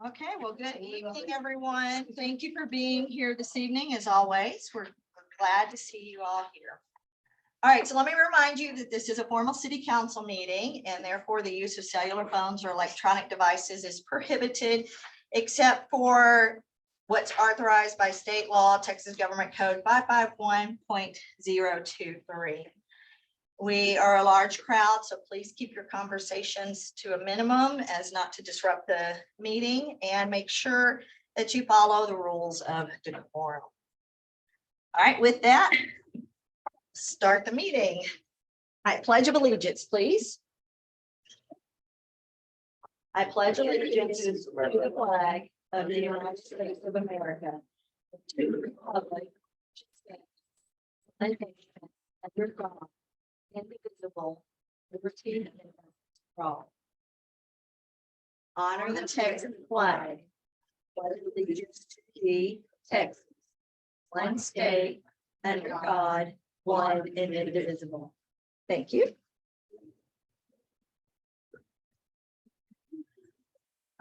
Okay, well, good evening, everyone. Thank you for being here this evening. As always, we're glad to see you all here. All right, so let me remind you that this is a formal city council meeting, and therefore the use of cellular phones or electronic devices is prohibited except for what's authorized by state law, Texas Government Code 551.023. We are a large crowd, so please keep your conversations to a minimum as not to disrupt the meeting, and make sure that you follow the rules of decorum. All right, with that, start the meeting. I pledge of allegiance, please. I pledge allegiance to the flag of the United States of America, to the republic under God, indivisible, liberty and justice for all. Honor the Texas flag. Pledge allegiance to the Texas, one state, under God, one and indivisible. Thank you.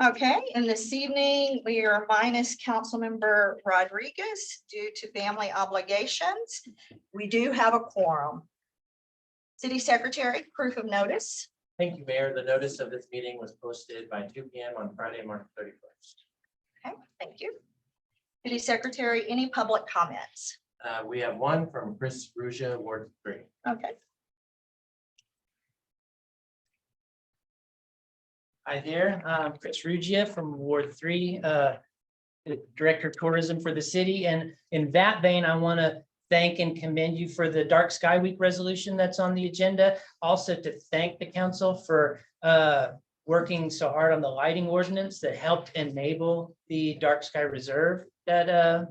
Okay, and this evening we are minus Councilmember Rodriguez due to family obligations. We do have a quorum. City Secretary, proof of notice. Thank you, Mayor. The notice of this meeting was posted by 2 p.m. on Friday, March 31st. Okay, thank you. City Secretary, any public comments? We have one from Chris Ruja, Ward 3. Okay. Hi there, I'm Chris Rugia from Ward 3, the Director of Tourism for the city. And in that vein, I want to thank and commend you for the Dark Sky Week resolution that's on the agenda. Also to thank the council for working so hard on the lighting ordinance that helped enable the Dark Sky Reserve that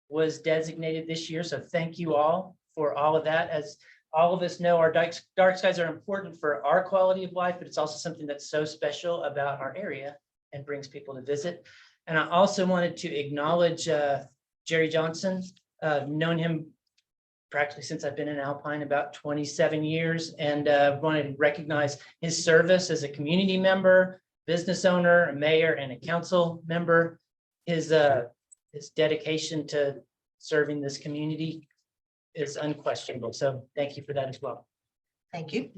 was designated this year. So thank you all for all of that. As all of us know, our dark skies are important for our quality of life, but it's also something that's so special about our area and brings people to visit. And I also wanted to acknowledge Jerry Johnson. Known him practically since I've been in Alpine, about 27 years, and wanted to recognize his service as a community member, business owner, a mayor, and a council member. His dedication to serving this community is unquestionable. So thank you for that as well. Thank you.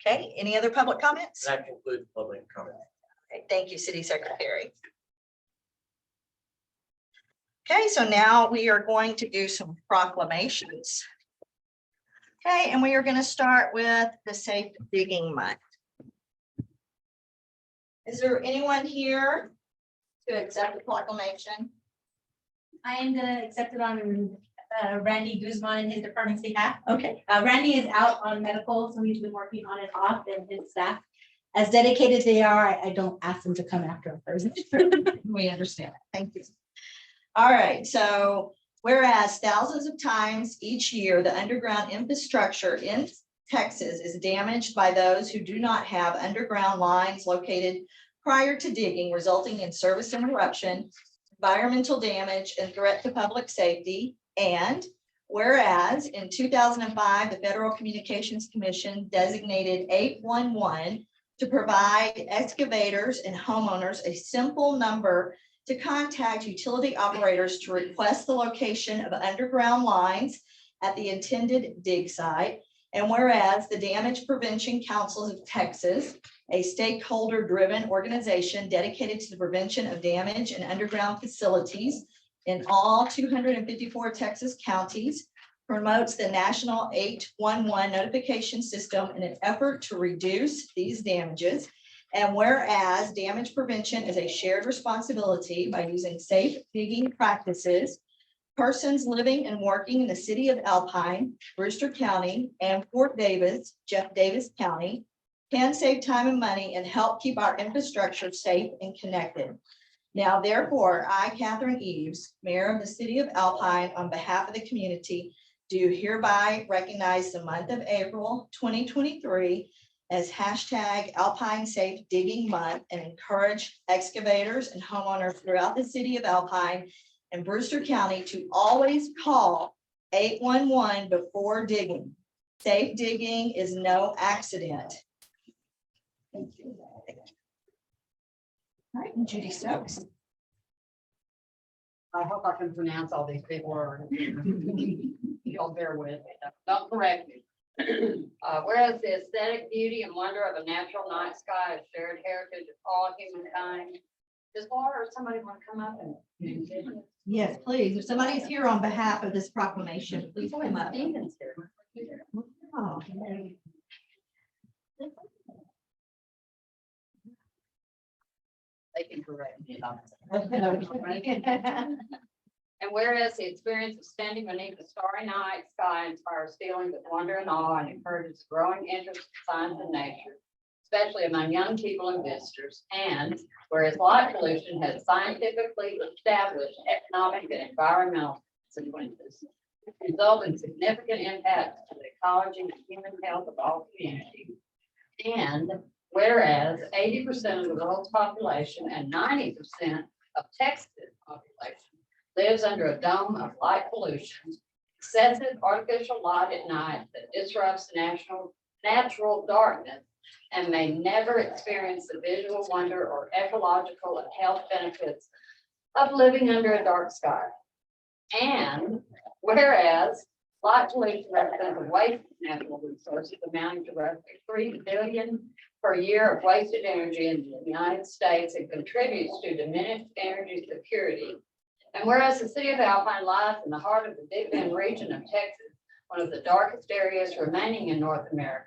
Okay, any other public comments? That concludes public comment. Okay, thank you, City Secretary. Okay, so now we are going to do some proclamations. Okay, and we are going to start with the Safe Digging Month. Is there anyone here to accept the proclamation? I am gonna accept it on Randy Guzman and his department's behalf. Okay, Randy is out on medical, so he's been working on and off, and his staff, as dedicated they are, I don't ask them to come after a person. we understand that. Thank you. All right, so whereas thousands of times each year, the underground infrastructure in Texas is damaged by those who do not have underground lines located prior to digging, resulting in service interruption, environmental damage, and threat to public safety. And whereas in 2005, the Federal Communications Commission designated 811 to provide excavators and homeowners a simple number to contact utility operators to request the location of underground lines at the intended dig site. And whereas the Damage Prevention Councils of Texas, a stakeholder-driven organization dedicated to the prevention of damage in underground facilities in all 254 Texas counties, promotes the National 811 notification system in an effort to reduce these damages. And whereas damage prevention is a shared responsibility by using safe digging practices, persons living and working in the city of Alpine, Brewster County, and Fort Davis, Jeff Davis County, can save time and money and help keep our infrastructure safe and connected. Now, therefore, I, Catherine Eves, Mayor of the City of Alpine, on behalf of the community, do hereby recognize the month of April 2023 as #Alpine Safe Digging Month and encourage excavators and homeowners throughout the city of Alpine and Brewster County to always call 811 before digging. Safe digging is no accident. Thank you. All right, and Judy Stokes. I hope I can pronounce all these people or you'll bear with me. Don't correct me. Whereas the aesthetic beauty and wonder of a natural night sky is shared heritage of all humankind. Does Laura or somebody want to come up and? Yes, please. If somebody is here on behalf of this proclamation, please come up. Stevens here. Oh, They can correct me. And whereas the experience of standing beneath the starry night sky inspires feelings of wonder and awe and encourages growing interest in science and nature, especially among young people and visitors. And whereas light pollution has scientifically established economic and environmental consequences, result in significant impacts to the ecology and human health of all communities. And whereas 80% of the world's population and 90% of Texas population lives under a dome of light pollution, excessive artificial light at night that disrupts natural darkness and may never experience the visual wonder or ecological and health benefits of living under a dark sky. And whereas light pollution represents a waste of natural resources amounting to roughly 3 billion per year of wasted energy in the United States and contributes to diminished energy security. And whereas the city of Alpine lies in the heart of the Big Bend region of Texas, one of the darkest areas remaining in North America,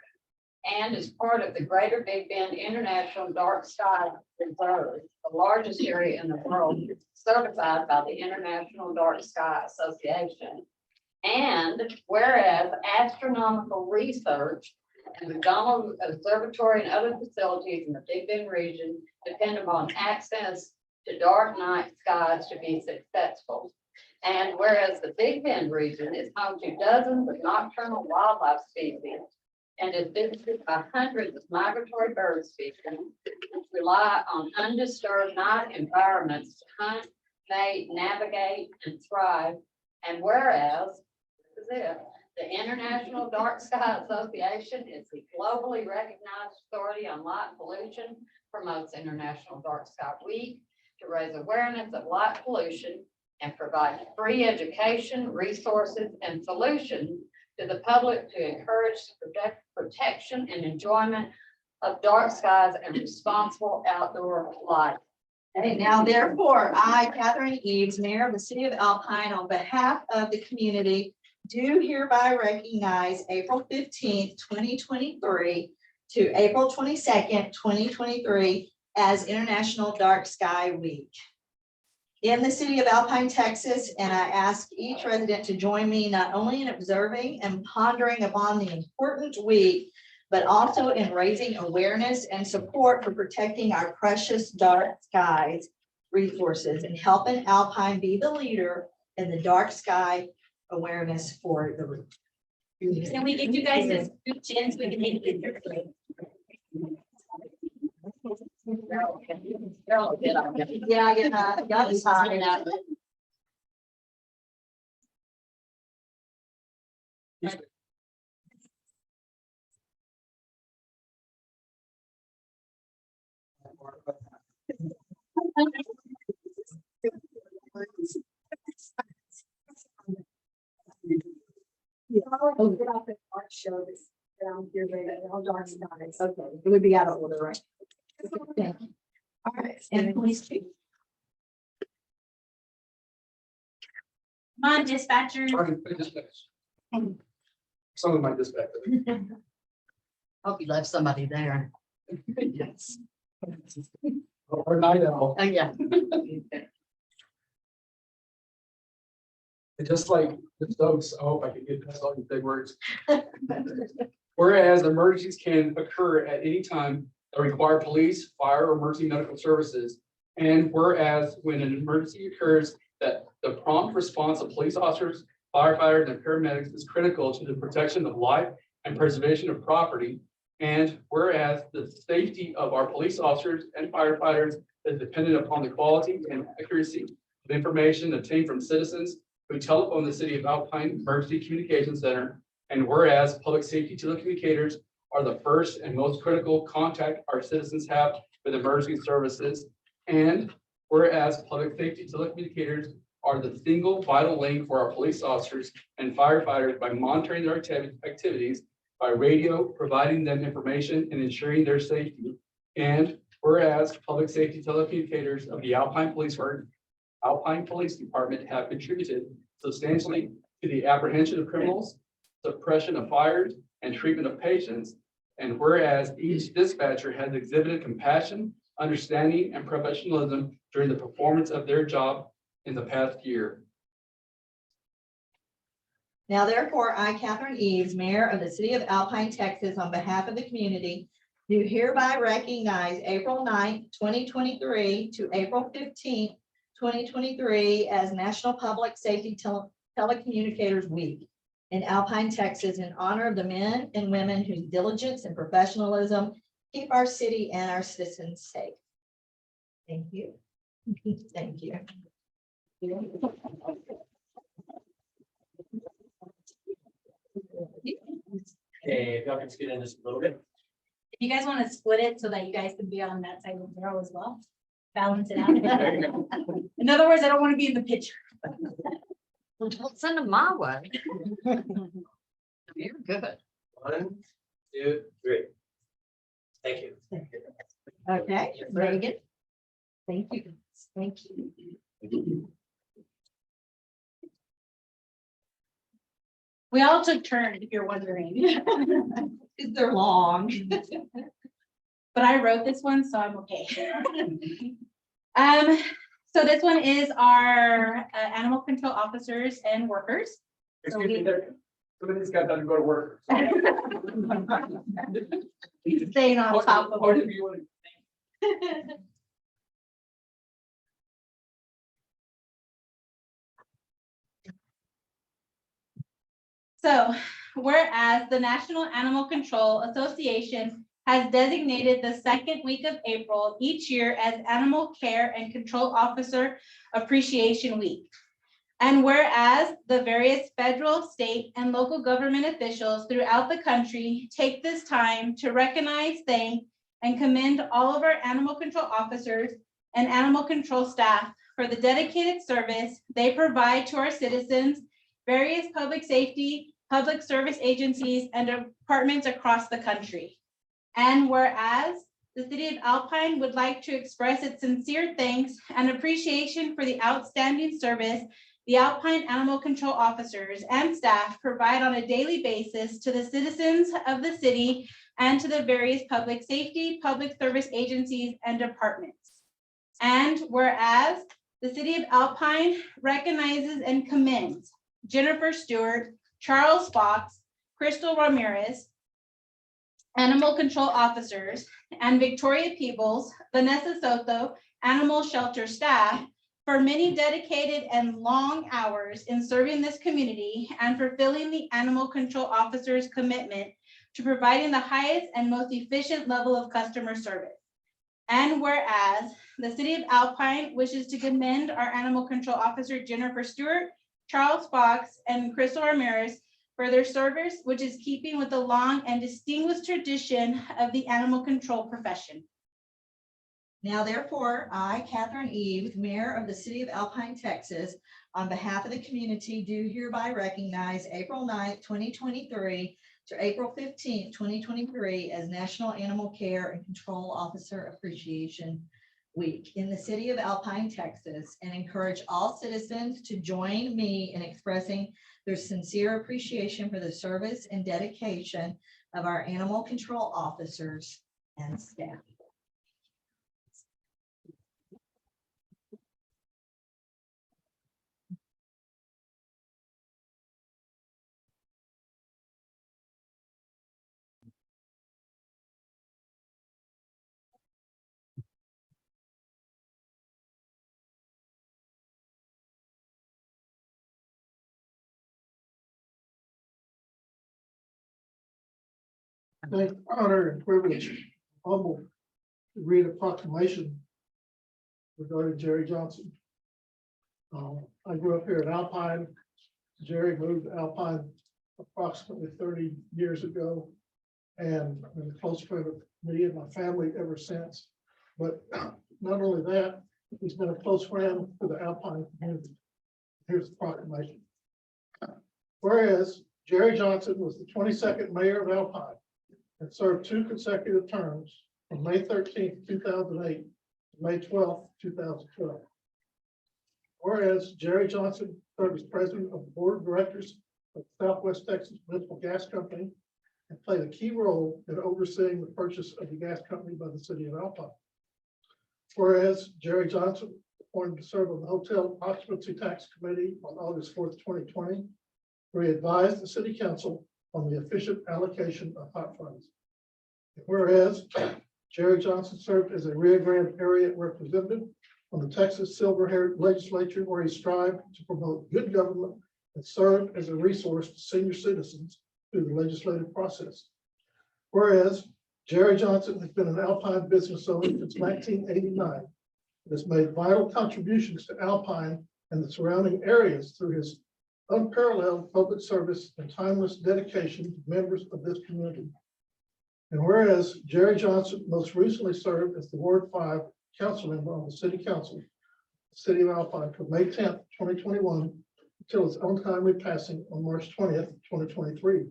and is part of the Greater Big Bend International Dark Sky Reserve, the largest area in the world certified by the International Dark Sky Association. And whereas astronomical research and the Donald Observatory and other facilities in the Big Bend region depend upon access to dark night skies to be successful. And whereas the Big Bend region is home to dozens of nocturnal wildlife species and is visited by hundreds of migratory bird species, which rely on undisturbed night environments to hunt, mate, navigate, and thrive. And whereas, this is it, the International Dark Sky Association is the globally recognized authority on light pollution, promotes International Dark Sky Week to raise awareness of light pollution and provide free education, resources, and solutions to the public to encourage protection and enjoyment of dark skies and responsible outdoor life. okay, now therefore, I, Catherine Eves, Mayor of the City of Alpine, on behalf of the community, do hereby recognize April 15th, 2023 to April 22nd, 2023 as International Dark Sky Week in the city of Alpine, Texas, and I ask each resident to join me not only in observing and pondering upon the important week, but also in raising awareness and support for protecting our precious dark skies resources and helping Alpine be the leader in the dark sky awareness for the roof. Can we get you guys this chin so we can take a picture? Yeah, got it. Art show this down here, all dark skies. Okay, it would be out of order, right? Thank you. All right, and please chief. Come on, dispatcher. Some of my dispatch. Hope you left somebody there. Yes. Or night owl. Oh, yeah. And just like the Stokes, I hope I can get past all these big words. Whereas emergencies can occur at any time that require police, fire, or emergency medical services. And whereas when an emergency occurs, that the prompt response of police officers, firefighters, and paramedics is critical to the protection of life and preservation of property. And whereas the safety of our police officers and firefighters is dependent upon the quality and accuracy of information obtained from citizens who telephone the City of Alpine Emergency Communications Center. And whereas public safety telecommunicators are the first and most critical contact our citizens have with emergency services. And whereas public safety telecommunicators are the single vital link for our police officers and firefighters by monitoring their activities by radio, providing them information and ensuring their safety. And whereas public safety telecommunicators of the Alpine Police Department have contributed substantially to the apprehension of criminals, suppression of fires, and treatment of patients. And whereas each dispatcher has exhibited compassion, understanding, and professionalism during the performance of their job in the past year. Now therefore, I, Catherine Eves, Mayor of the City of Alpine, Texas, on behalf of the community, do hereby recognize April 9th, 2023 to April 15th, 2023 as National Public Safety Telecommunicators Week in Alpine, Texas, in honor of the men and women whose diligence and professionalism keep our city and our citizens safe. Thank you. Thank you. Okay, if y'all can scoot in just a little bit. If you guys want to split it so that you guys can be on that side of the barrel as well, balance it out. There you go. In other words, I don't want to be in the picture. Well, don't send them my way. You're good. 1, 2, 3. Thank you. Okay, Megan. Thank you. Thank you. We all took turns, if you're wondering. They're long. But I wrote this one, so I'm okay. So this one is our animal control officers and workers. So Excuse me, we- there, some of these guys have to go to work. Staying on top of What it. if you want to- So, whereas the National Animal Control Association has designated the second week of April each year as Animal Care and Control Officer Appreciation Week. And whereas the various federal, state, and local government officials throughout the country take this time to recognize, thank, and commend all of our animal control officers and animal control staff for the dedicated service they provide to our citizens, various public safety, public service agencies, and departments across the country. And whereas the City of Alpine would like to express its sincere thanks and appreciation for the outstanding service the Alpine Animal Control officers and staff provide on a daily basis to the citizens of the city and to the various public safety, public service agencies, and departments. And whereas the City of Alpine recognizes and commends Jennifer Stewart, Charles Fox, Crystal Ramirez, animal control officers, and Victoria Peebles, Vanessa Soto, animal shelter staff, for many dedicated and long hours in serving this community and fulfilling the animal control officer's commitment to providing the highest and most efficient level of customer service. And whereas the City of Alpine wishes to commend our animal control officer, Jennifer Stewart, Charles Fox, and Crystal Ramirez for their service, which is keeping with the long and distinguished tradition of the animal control profession. Now therefore, I, Catherine Eves, Mayor of the City of Alpine, Texas, on behalf of the community, do hereby recognize April 9th, 2023 to April 15th, 2023 as National Animal Care and Control Officer Appreciation Week in the City of Alpine, Texas, and encourage all citizens to join me in expressing their sincere appreciation for the service and dedication of our animal control officers and staff. Thank, honor, and privilege, humble to read a proclamation regarding Jerry Johnson. I grew up here in Alpine. Jerry moved to Alpine approximately 30 years ago and been a close friend of me and my family ever since. But not only that, he's been a close friend to the Alpine community. Here's the proclamation. Whereas Jerry Johnson was the 22nd mayor of Alpine and served 2 consecutive terms from May 13th, 2008 to May 12th, 2012. Whereas Jerry Johnson served as president of the board of directors of Southwest Texas Municipal Gas Company and played a key role in overseeing the purchase of the gas company by the city of Alpine. Whereas Jerry Johnson appointed to serve on the Hotel Occupancy Tax Committee on August 4th, 2020, where he advised the city council on the efficient allocation of hot funds. Whereas Jerry Johnson served as a Rio Grande area representative on the Texas Silver Hair Legislature, where he strived to promote good government and served as a resource to senior citizens through the legislative process. Whereas Jerry Johnson has been an Alpine business owner since 1989 and has made vital contributions to Alpine and the surrounding areas through his unparalleled public service and timeless dedication to members of this community. And whereas Jerry Johnson most recently served as the Ward 5 council member on the city council, the city of Alpine from May 10th, 2021 until its untimely passing on March 20th, 2023.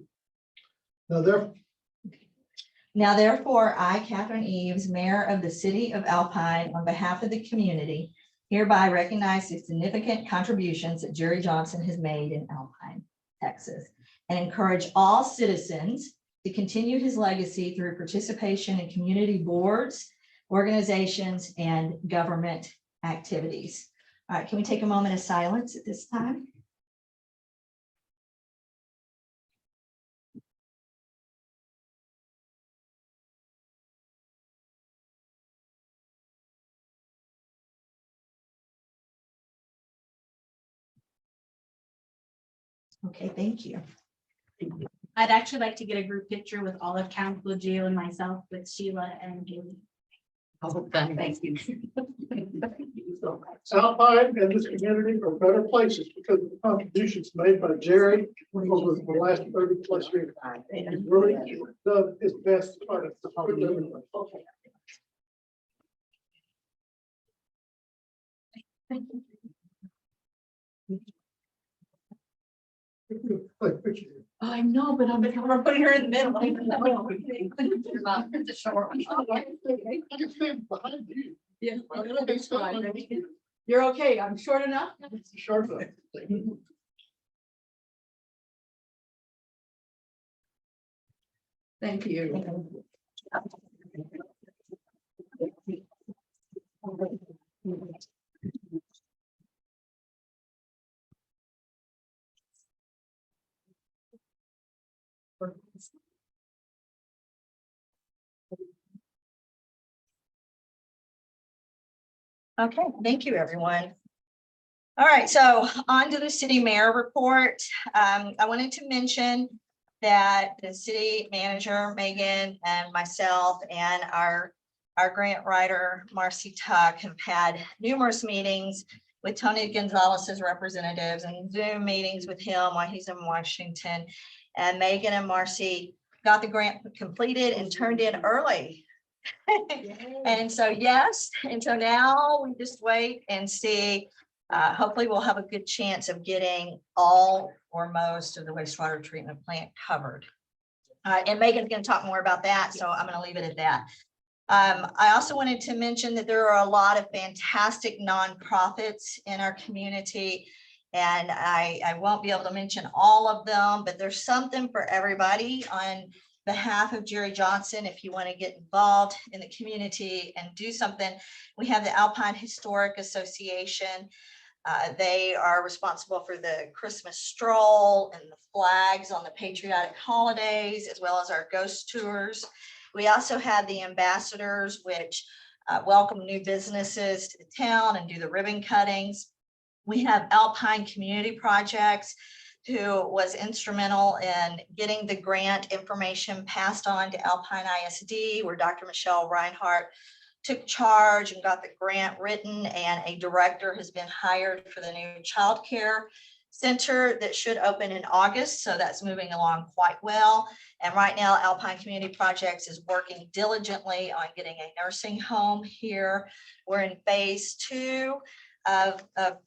Now therefore, I, Catherine Eves, Mayor of the City of Alpine, on behalf of the community, hereby recognize the significant contributions that Jerry Johnson has made in Alpine, Texas, and encourage all citizens to continue his legacy through participation in community boards, organizations, and government activities. All right, can we take a moment of silence at this time? Okay, thank you. I'd actually like to get a group picture with all of Council Gio and myself with Sheila and Julie. Thank you. Alpine and this community are better places because of the contributions made by Jerry over the last 30+ years. He's really done his best to try to support everyone. Like, picture. I know, but we're putting her in the middle. The short one. I can stand behind you. Yeah. It's fine. You're okay. I'm short enough. Sharp enough. Thank you. Okay, thank you, everyone. All right, so on to the city mayor report. I wanted to mention that the city manager, Megan, and myself and our grant writer, Marcy Tuck, have had numerous meetings with Tony Gonzalez's representatives and Zoom meetings with him while he's in Washington. And Megan and Marcy got the grant completed and turned in early. And so, yes, and so now we just wait and see. Hopefully we'll have a good chance of getting all or most of the wastewater treatment plant covered. And Megan's going to talk more about that, so I'm going to leave it at that. I also wanted to mention that there are a lot of fantastic nonprofits in our community, and I won't be able to mention all of them, but there's something for everybody. On behalf of Jerry Johnson, if you want to get involved in the community and do something, we have the Alpine Historic Association. They are responsible for the Christmas stroll and the flags on the patriotic holidays, as well as our ghost tours. We also have the ambassadors, which welcome new businesses to the town and do the ribbon cuttings. We have Alpine Community Projects, who was instrumental in getting the grant information passed on to Alpine ISD, where Dr. Michelle Reinhardt took charge and got the grant written, and a director has been hired for the new childcare Center that should open in August, so that's moving along quite well. And right now, Alpine Community Projects is working diligently on getting a nursing home here. We're in phase 2 of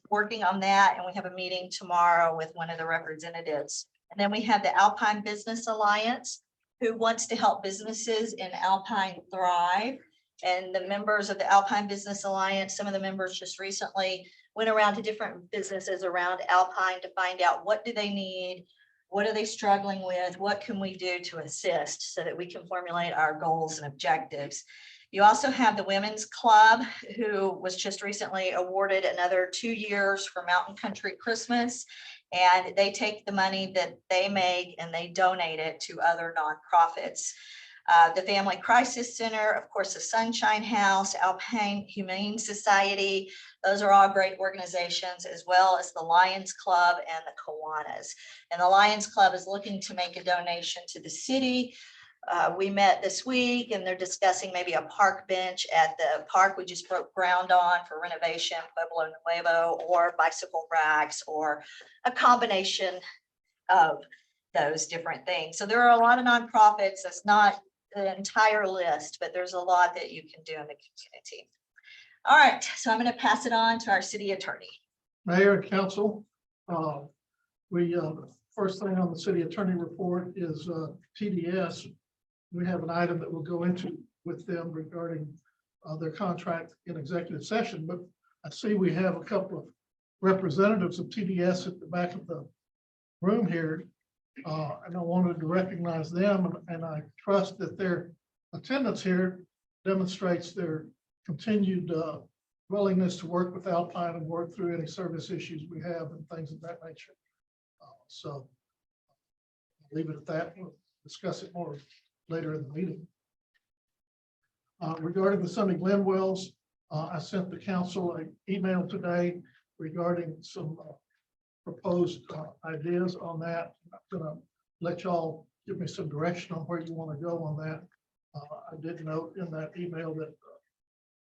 working on that, and we have a meeting tomorrow with one of the representatives. And then we have the Alpine Business Alliance, who wants to help businesses in Alpine thrive. And the members of the Alpine Business Alliance, some of the members just recently went around to different businesses around Alpine to find out what do they need, what are they struggling with, what can we do to assist so that we can formulate our goals and objectives. You also have the Women's Club, who was just recently awarded another 2 years for Mountain Country Christmas. And they take the money that they make and they donate it to other nonprofits. The Family Crisis Center, of course, the Sunshine House, Alpine Humane Society, those are all great organizations, as well as the Lions Club and the Kiwanis. And the Lions Club is looking to make a donation to the city. We met this week and they're discussing maybe a park bench at the park we just broke ground on for renovation, Pueblo Nuevo, or bicycle racks, or a combination of those different things. So there are a lot of nonprofits. That's not the entire list, but there's a lot that you can do in the community. All right, so I'm going to pass it on to our city attorney. Mayor and council, first thing on the city attorney report is TDS. We have an item that we'll go into with them regarding their contract in executive session, but I see we have a couple of representatives of TDS at the back of the room here. And I wanted to recognize them, and I trust that their attendance here demonstrates their continued willingness to work with Alpine and work through any service issues we have and things of that nature. So I'll leave it at that. We'll discuss it more later in the meeting. Regarding the Sunny Glen wells, I sent the council an email today regarding some proposed ideas on that. I'm gonna let y'all give me some direction on where you want to go on that. I did note in that email that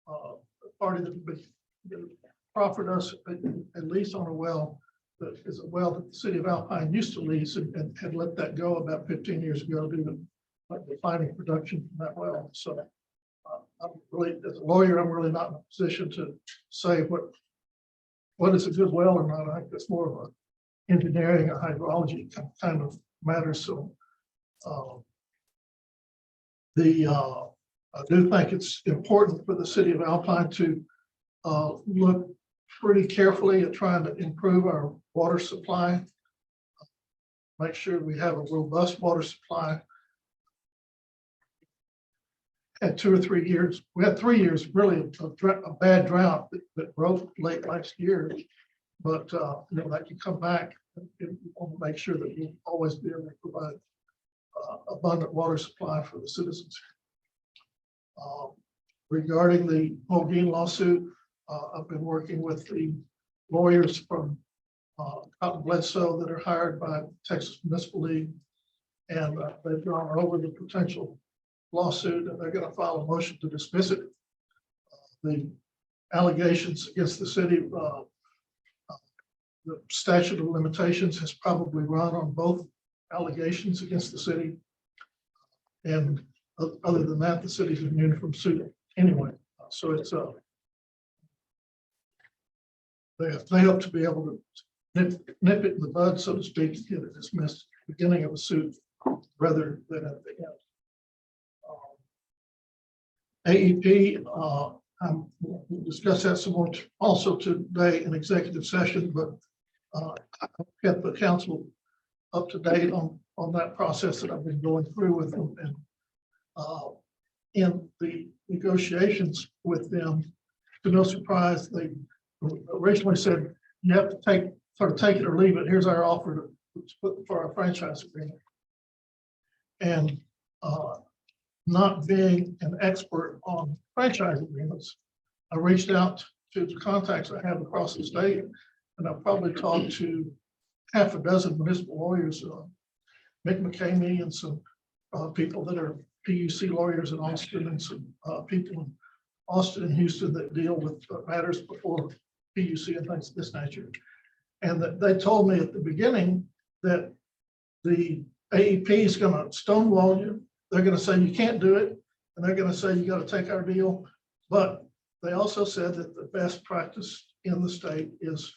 the party that proffered us a lease on a well that is a well that the city of Alpine used to lease and had let that go about 15 years ago due to declining production from that well. So I'm really, as a lawyer, I'm really not in a position to say what is a good well or not. I think that's more of a engineering or hydrology kind of matter. So I do think it's important for the city of Alpine to look pretty carefully at trying to improve our water supply. Make sure we have a robust water supply. Had 2 or 3 years. We had 3 years really of a bad drought that broke late last year. But you know, that can come back. And want to make sure that we always be able to provide abundant water supply for the citizens. Regarding the Holguin lawsuit, I've been working with the lawyers from Cotton Bledsoe that are hired by Texas Municipal League, and they've gone over the potential lawsuit, and they're going to file a motion to dismiss it. The allegations against the city, the statute of limitations has probably run on both allegations against the city. And other than that, the city's immune from suit anyway. So it's they hope to be able to nip it in the bud, so to speak, and get it dismissed at the beginning of a suit rather than at the end. AEP, we'll discuss that some more also today in executive session, but I've kept the council up to date on that process that I've been going through with them. And in the negotiations with them, to no surprise, they originally said, you have to take it or leave it. Here's our offer to put for our franchise agreement. And not being an expert on franchise agreements, I reached out to the contacts I have across the state, and I've probably talked to half a dozen municipal lawyers, Mick McCamey and some people that are PUC lawyers in Austin, and some people in Austin and Houston that deal with matters before PUC and things of this nature. And that they told me at the beginning that the AEP is gonna stonewall you. They're gonna say you can't do it, and they're gonna say you gotta take our deal. But they also said that the best practice in the state is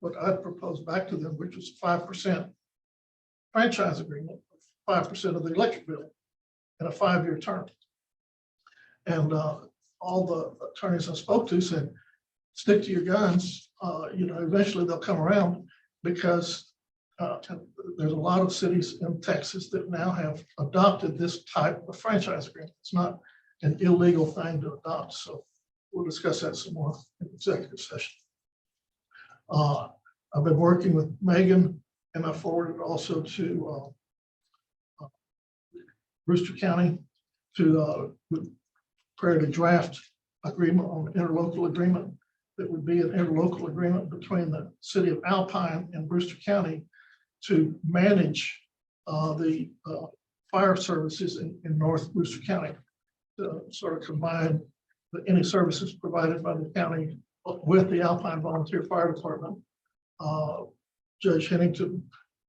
what I proposed back to them, which was 5% franchise agreement, 5% of the electric bill in a 5-year term. And all the attorneys I spoke to said, stick to your guns. Eventually they'll come around, because there's a lot of cities in Texas that now have adopted this type of franchise agreement. It's not an illegal thing to adopt. So we'll discuss that some more in executive session. I've been working with Megan, and I forwarded also to Brewster County to create a draft agreement on interlocal agreement that would be an interlocal agreement between the city of Alpine and Brewster County to manage the fire services in North Brewster County, to sort of combine any services provided by the county with the Alpine Volunteer Fire Department. Judge Hennington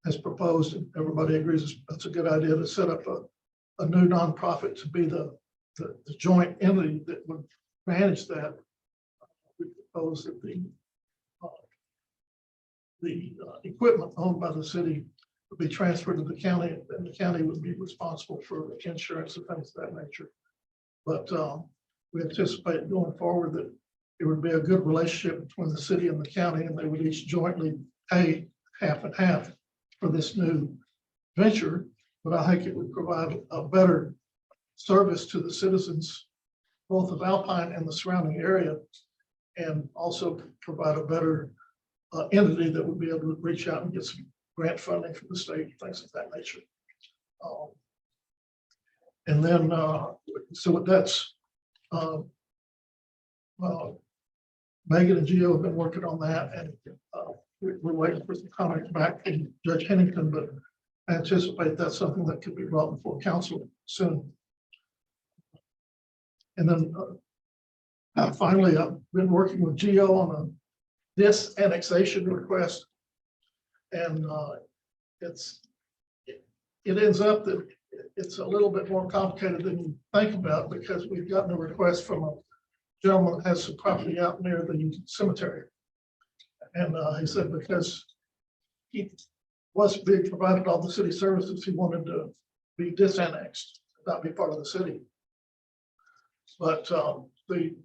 has proposed, and everybody agrees that's a good idea, to set up a new nonprofit to be the joint entity that would manage that. We propose that the equipment owned by the city would be transferred to the county, and the county would be responsible for insurance and things of that nature. But we anticipate going forward that it would be a good relationship between the city and the county, and they would each jointly pay half and half for this new venture. But I think it would provide a better service to the citizens, both of Alpine and the surrounding area, and also provide a better entity that would be able to reach out and get some grant funding from the state, things of that nature. And then, so that's, Megan and Gio have been working on that, and we're waiting for some comments back from Judge Hennington, but I anticipate that's something that could be brought before council soon. And then finally, I've been working with Gio on a disannexation request, and it ends up that it's a little bit more complicated than you think about, because we've gotten a request from a gentleman that has some property out near the cemetery. And he said because he was being provided all the city services, he wanted to be disannexed, not be part of the city. But the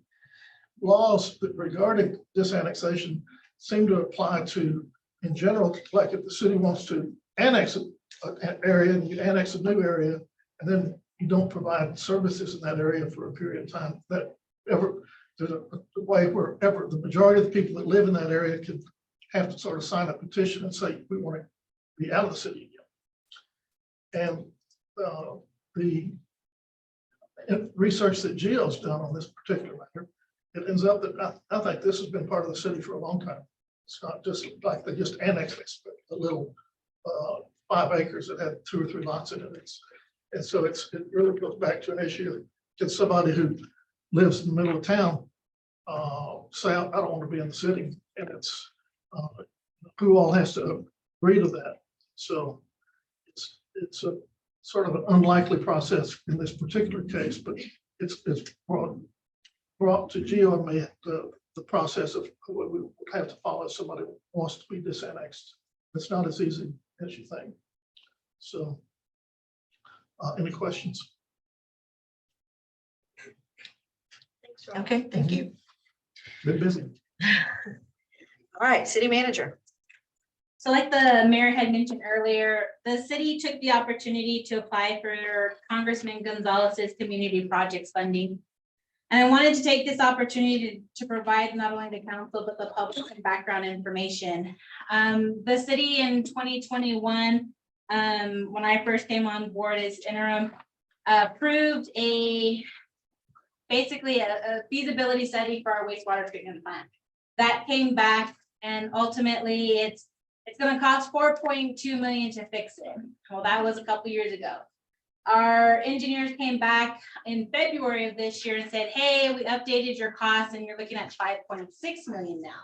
laws that regarding disannexation seem to apply to, in general, like if the city wants to annex an area and you annex a new area, and then you don't provide services in that area for a period of time, that there's a way where the majority of the people that live in that area could have to sort of sign a petition and say, we want to be out of the city again. And the research that Gio's done on this particular matter, it ends up that I think this has been part of the city for a long time. It's not just like they just annexed this, but a little 5 acres that had 2 or 3 lots in it. And so it really goes back to an issue. Can somebody who lives in the middle of town say, I don't want to be in the city? And it's who all has to agree to that. So it's a sort of an unlikely process in this particular case, but it's brought to Gio and me the process of what we would have to follow if somebody wants to be disannexed. It's not as easy as you think. So any questions? Okay, thank you. Been busy. All right, city manager. So like the mayor had mentioned earlier, the city took the opportunity to apply for Congressman Gonzalez's community projects funding. And I wanted to take this opportunity to provide not only the council, but the public some background information. The city in 2021, when I first came on board as interim, approved basically a feasibility study for our wastewater treatment plant. That came back, and ultimately it's going to cost $4.2 million to fix it. Well, that was a couple years ago. Our engineers came back in February of this year and said, hey, we updated your costs and you're looking at $5.6 million now.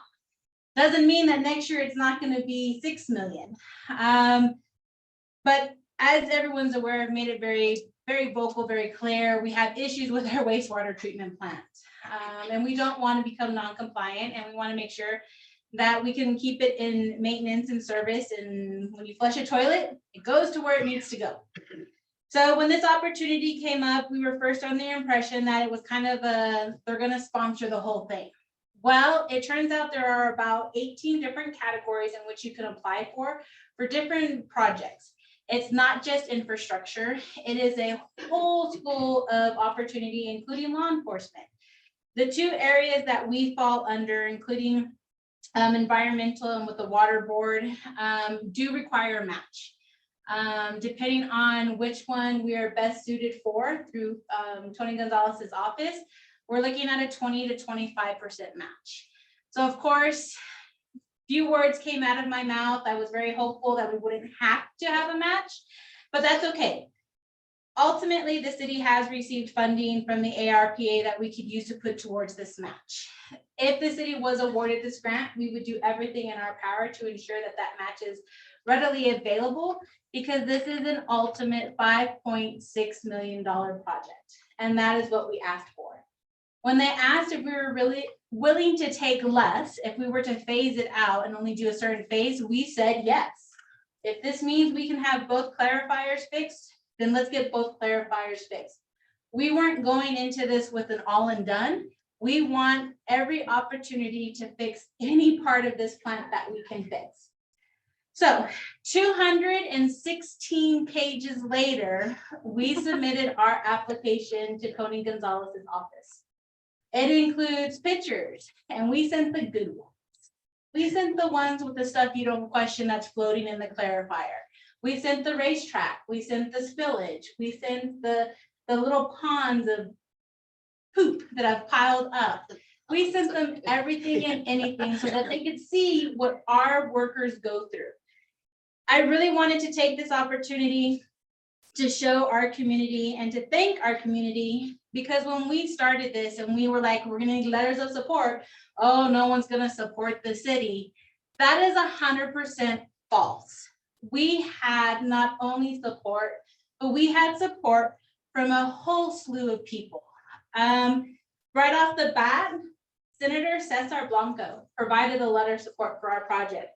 Doesn't mean that next year it's not gonna be 6 million. But as everyone's aware, I've made it very, very vocal, very clear, we have issues with our wastewater treatment plant. And we don't want to become non-compliant, and we want to make sure that we can keep it in maintenance and service, and when you flush a toilet, it goes to where it needs to go. So when this opportunity came up, we were first on the impression that it was kind of they're gonna sponsor the whole thing. Well, it turns out there are about 18 different categories in which you can apply for different projects. It's not just infrastructure, it is a whole school of opportunity, including law enforcement. The two areas that we fall under, including environmental and with the water board, do require a match. Depending on which one we are best suited for through Tony Gonzalez's office, we're looking at a 20 to 25% match. So of course, few words came out of my mouth. I was very hopeful that we wouldn't have to have a match, but that's okay. Ultimately, the city has received funding from the ARPA that we could use to put towards this match. If the city was awarded this grant, we would do everything in our power to ensure that that match is readily available, because this is an ultimate $5.6 million project, and that is what we asked for. When they asked if we were really willing to take less, if we were to phase it out and only do a certain phase, we said yes. If this means we can have both clarifiers fixed, then let's get both clarifiers fixed. We weren't going into this with an all and done. We want every opportunity to fix any part of this plant that we can fix. So 216 pages later, we submitted our application to Tony Gonzalez's office. It includes pictures, and we sent the good ones. We sent the ones with the stuff you don't question that's floating in the clarifier. We sent the racetrack, we sent the spillage, we sent the little ponds of poop that have piled up. We sent them everything and anything so that they could see what our workers go through. I really wanted to take this opportunity to show our community and to thank our community, because when we started this and we were like, we're gonna need letters of support, oh, no one's gonna support the city. That is 100% false. We had not only support, but we had support from a whole slew of people. Right off the bat, Senator Cesar Blanco provided a letter of support for our project.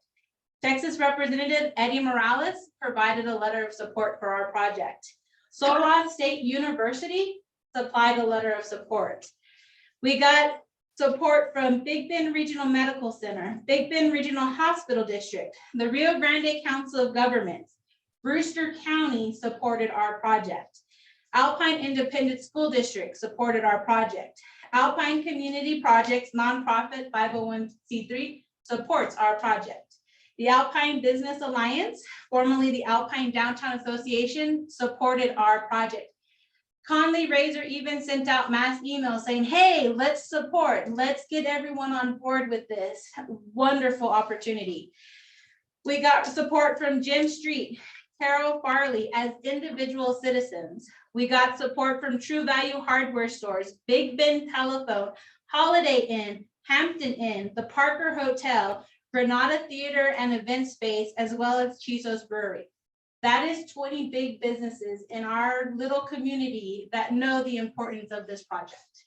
Texas Representative Eddie Morales provided a letter of support for our project. Sul Ross State University supplied a letter of support. We got support from Big Bend Regional Medical Center, Big Bend Regional Hospital District, the Rio Grande Council of Governments, Brewster County supported our project. Alpine Independent School District supported our project. Alpine Community Projects nonprofit 501c3 supports our project. The Alpine Business Alliance, formerly the Alpine Downtown Association, supported our project. Conley Razor even sent out mass emails saying, hey, let's support, let's get everyone on board with this wonderful opportunity. We got support from Jim Street, Carol Farley as individual citizens. We got support from True Value Hardware Stores, Big Bend Telephone, Holiday Inn, Hampton Inn, the Parker Hotel, Granada Theater and Event Space, as well as Chiso's Brewery. That is 20 big businesses in our little community that know the importance of this project.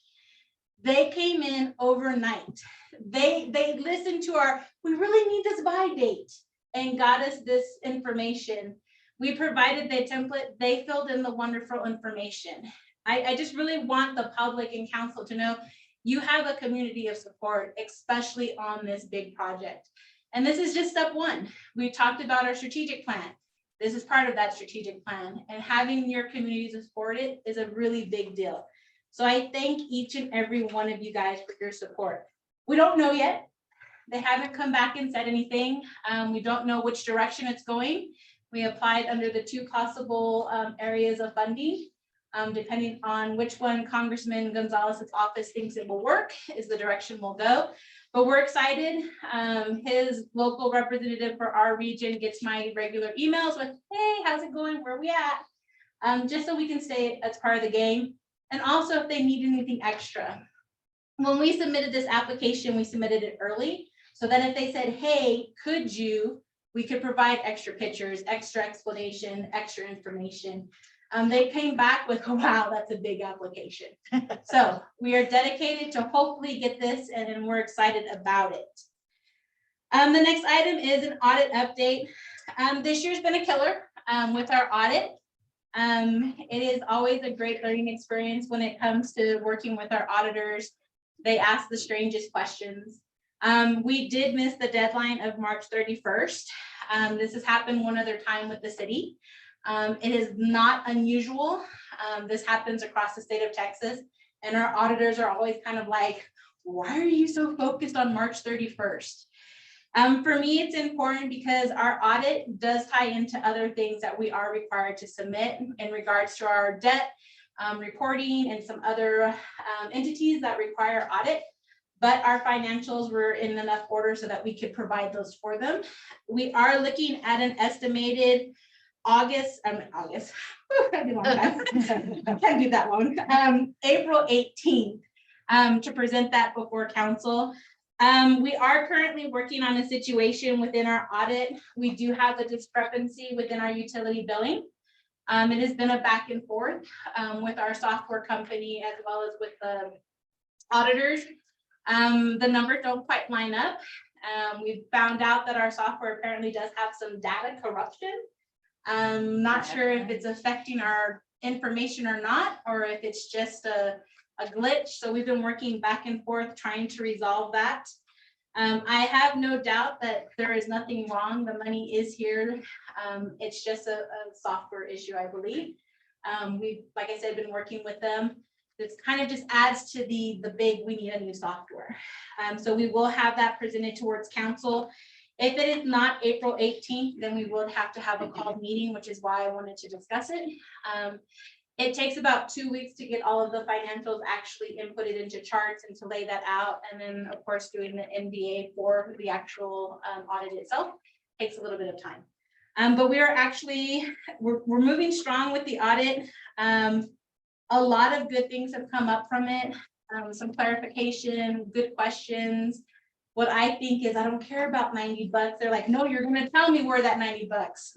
They came in overnight. They listened to our, we really need this by date, and got us this information. We provided the template, they filled in the wonderful information. I just really want the public and council to know you have a community of support, especially on this big project. And this is just step one. We talked about our strategic plan. This is part of that strategic plan, and having your community support it is a really big deal. So I thank each and every one of you guys for your support. We don't know yet. They haven't come back and said anything. We don't know which direction it's going. We applied under the two possible areas of funding. Depending on which one Congressman Gonzalez's office thinks it will work is the direction we'll go. But we're excited. His local representative for our region gets my regular emails with, hey, how's it going? Where are we at? Just so we can stay as part of the game. And also if they need anything extra. When we submitted this application, we submitted it early. So then if they said, hey, could you, we could provide extra pictures, extra explanation, extra information. They came back with, wow, that's a big application. So we are dedicated to hopefully get this and we're excited about it. The next item is an audit update. This year's been a killer with our audit. It is always a great learning experience when it comes to working with our auditors. They ask the strangest questions. We did miss the deadline of March 31st. This has happened one other time with the city. It is not unusual. This happens across the state of Texas, and our auditors are always kind of like, why are you so focused on March 31st? For me, it's important because our audit does tie into other things that we are required to submit in regards to our debt reporting and some other entities that require audit. But our financials were in enough order so that we could provide those for them. We are looking at an estimated August, that'd be a long time. Can't do that one. April 18th to present that before council. We are currently working on a situation within our audit. We do have a discrepancy within our utility billing. It has been a back and forth with our software company as well as with the auditors. The numbers don't quite line up. We found out that our software apparently does have some data corruption. Not sure if it's affecting our information or not, or if it's just a glitch. So we've been working back and forth trying to resolve that. I have no doubt that there is nothing wrong. The money is here. It's just a software issue, I believe. We've, like I said, been working with them. This kind of just adds to the big, we need a new software. So we will have that presented towards council. If it is not April 18th, then we will have to have a called meeting, which is why I wanted to discuss it. It takes about 2 weeks to get all of the financials actually inputted into charts and to lay that out. And then of course, doing the MBA for the actual audit itself takes a little bit of time. But we are actually, we're moving strong with the audit. A lot of good things have come up from it. Some clarification, good questions. What I think is I don't care about $90. They're like, no, you're gonna tell me where that $90.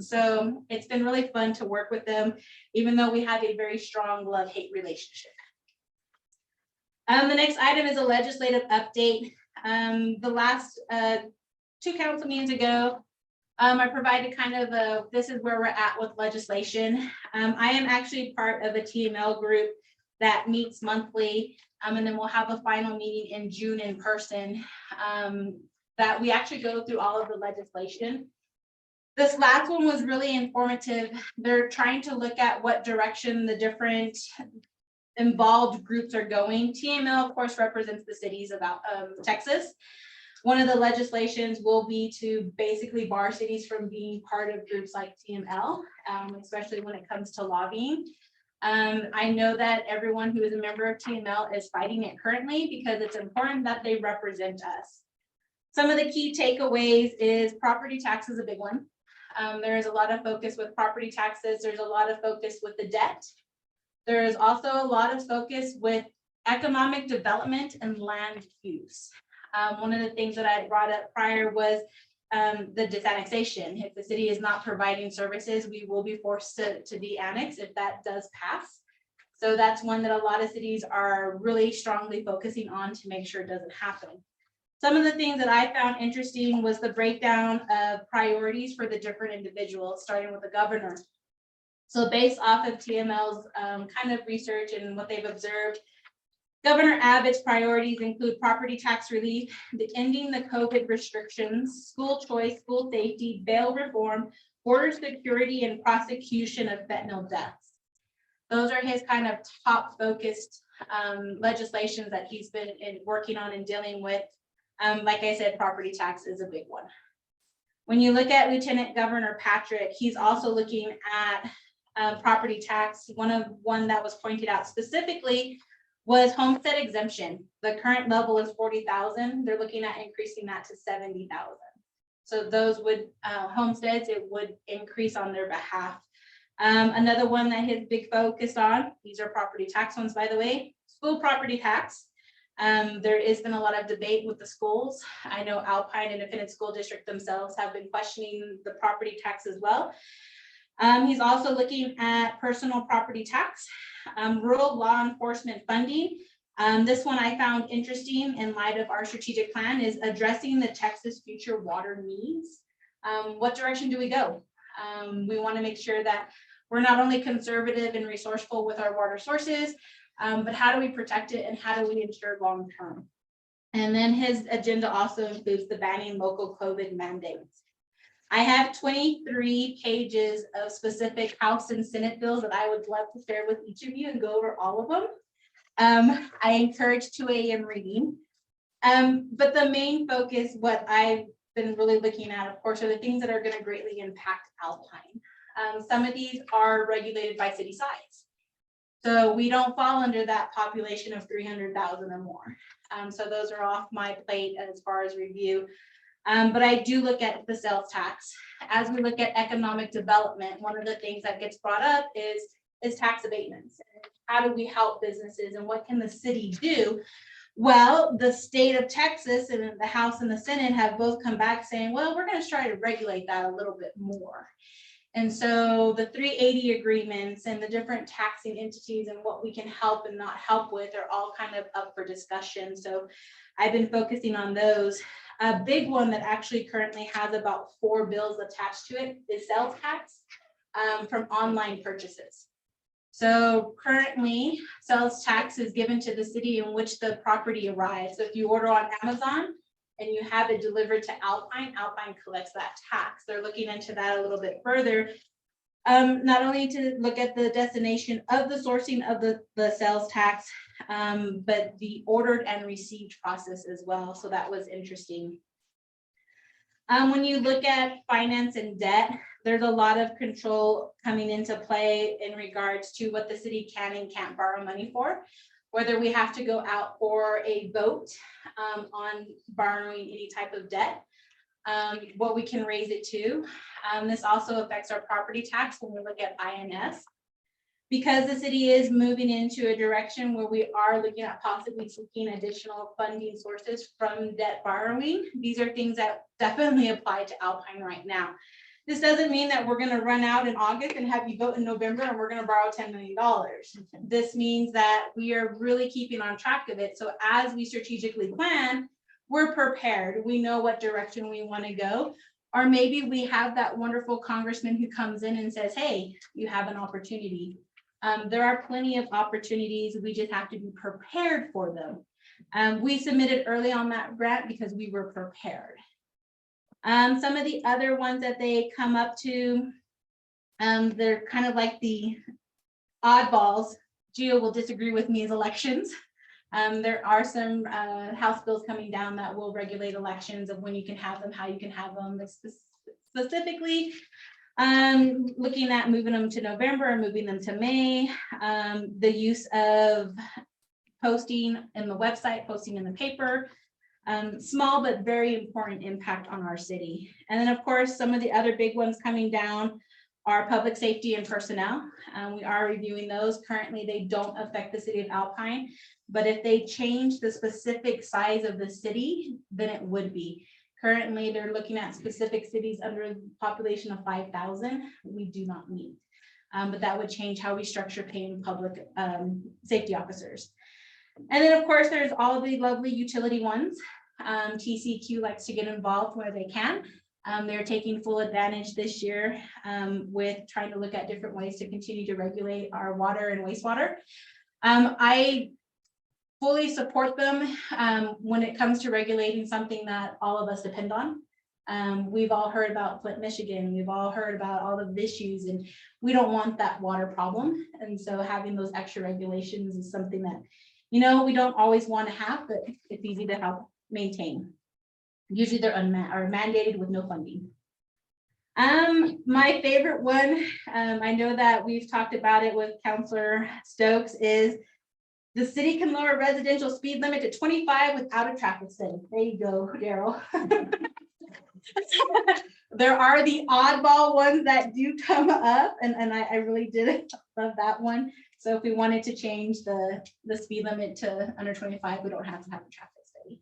So it's been really fun to work with them, even though we have a very strong love-hate relationship. The next item is a legislative update. The last 2 council meetings ago, I provided kind of a, this is where we're at with legislation. I am actually part of a TML group that meets monthly. And then we'll have a final meeting in June in person that we actually go through all of the legislation. This last one was really informative. They're trying to look at what direction the different involved groups are going. TML, of course, represents the cities of Texas. One of the legislations will be to basically bar cities from being part of groups like TML, especially when it comes to lobbying. I know that everyone who is a member of TML is fighting it currently because it's important that they represent us. Some of the key takeaways is property tax is a big one. There is a lot of focus with property taxes. There's a lot of focus with the debt. There is also a lot of focus with economic development and land use. One of the things that I brought up prior was the disannexation. If the city is not providing services, we will be forced to de-annex if that does pass. So that's one that a lot of cities are really strongly focusing on to make sure it doesn't happen. Some of the things that I found interesting was the breakdown of priorities for the different individuals, starting with the governor. So based off of TML's kind of research and what they've observed, Governor Abbott's priorities include property tax relief, ending the COVID restrictions, school choice, school safety, bail reform, border security, and prosecution of fentanyl deaths. Those are his kind of top focused legislations that he's been working on and dealing with. Like I said, property tax is a big one. When you look at Lieutenant Governor Patrick, he's also looking at property tax. One that was pointed out specifically was homestead exemption. The current level is 40,000. They're looking at increasing that to 70,000. So those would homesteads, it would increase on their behalf. Another one that his big focus on, these are property tax ones, by the way, school property tax. There has been a lot of debate with the schools. I know Alpine Independent School District themselves have been questioning the property tax as well. He's also looking at personal property tax, rural law enforcement funding. This one I found interesting in light of our strategic plan is addressing the Texas future water needs. What direction do we go? We want to make sure that we're not only conservative and resourceful with our water sources, but how do we protect it and how do we ensure long term? And then his agenda also includes the banning local COVID mandates. I have 23 pages of specific House and Senate bills that I would love to share with each of you and go over all of them. I encourage 2 a.m. reading. But the main focus, what I've been really looking at, of course, are the things that are going to greatly impact Alpine. Some of these are regulated by city size. So we don't fall under that population of 300,000 or more. So those are off my plate as far as review. But I do look at the sales tax. As we look at economic development, one of the things that gets brought up is tax abatements. How do we help businesses and what can the city do? Well, the state of Texas and the House and the Senate have both come back saying, well, we're going to try to regulate that a little bit more. And so the 380 agreements and the different taxing entities and what we can help and not help with are all kind of up for discussion. So I've been focusing on those. A big one that actually currently has about 4 bills attached to it is sales tax from online purchases. So currently sales tax is given to the city in which the property arrives. So if you order on Amazon and you have it delivered to Alpine, Alpine collects that tax. They're looking into that a little bit further. Not only to look at the destination of the sourcing of the sales tax, but the ordered and received process as well. So that was interesting. When you look at finance and debt, there's a lot of control coming into play in regards to what the city can and can't borrow money for, whether we have to go out for a vote on borrowing any type of debt, what we can raise it to. This also affects our property tax when we look at INS. Because the city is moving into a direction where we are looking at possibly seeking additional funding sources from debt borrowing, these are things that definitely apply to Alpine right now. This doesn't mean that we're going to run out in August and have you vote in November and we're going to borrow $10 million. This means that we are really keeping on track of it. So as we strategically plan, we're prepared. We know what direction we want to go. Or maybe we have that wonderful congressman who comes in and says, hey, you have an opportunity. There are plenty of opportunities. We just have to be prepared for them. We submitted early on that grant because we were prepared. Some of the other ones that they come up to, they're kind of like the oddballs. Gio will disagree with me, is elections. There are some House bills coming down that will regulate elections of when you can have them, how you can have them. Specifically, looking at moving them to November and moving them to May, the use of posting in the website, posting in the paper, small but very important impact on our city. And then of course, some of the other big ones coming down are public safety and personnel. We are reviewing those. Currently, they don't affect the city of Alpine, but if they change the specific size of the city, then it would be. Currently, they're looking at specific cities under a population of 5,000. We do not meet, but that would change how we structure paying public safety officers. And then, of course, there's all the lovely utility ones. TCQ likes to get involved where they can. They're taking full advantage this year with trying to look at different ways to continue to regulate our water and wastewater. I fully support them when it comes to regulating something that all of us depend on. We've all heard about Flint, Michigan. We've all heard about all of the issues, and we don't want that water problem. And so having those extra regulations is something that, you know, we don't always want to have, but it's easy to help maintain. Usually they're mandated with no funding. My favorite one, I know that we've talked about it with Councilor Stokes, is the city can lower residential speed limit to 25 without a traffic study. There you go, Daryl. There are the oddball ones that do come up, and I really did love that one. So if we wanted to change the speed limit to under 25, we don't have to have a traffic study.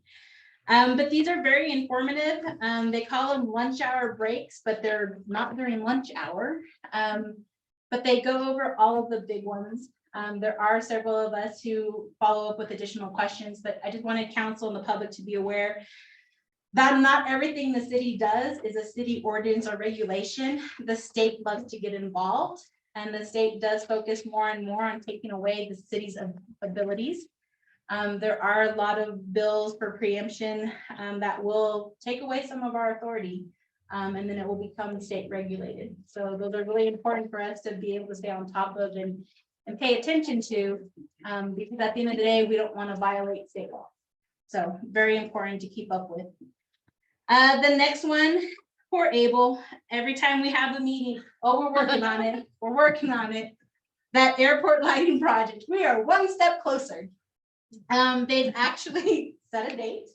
But these are very informative. They call them lunch hour breaks, but they're not during lunch hour. But they go over all of the big ones. There are several of us who follow up with additional questions, but I just wanted council and the public to be aware that not everything the city does is a city ordinance or regulation. The state loves to get involved, and the state does focus more and more on taking away the city's abilities. There are a lot of bills for preemption that will take away some of our authority, and then it will become state regulated. So those are really important for us to be able to stay on top of and pay attention to, because at the end of the day, we don't want to violate state law. So very important to keep up with. The next one, poor Abel, every time we have a meeting, oh, we're working on it, we're working on it. That airport lighting project, we are one step closer. They've actually set a date.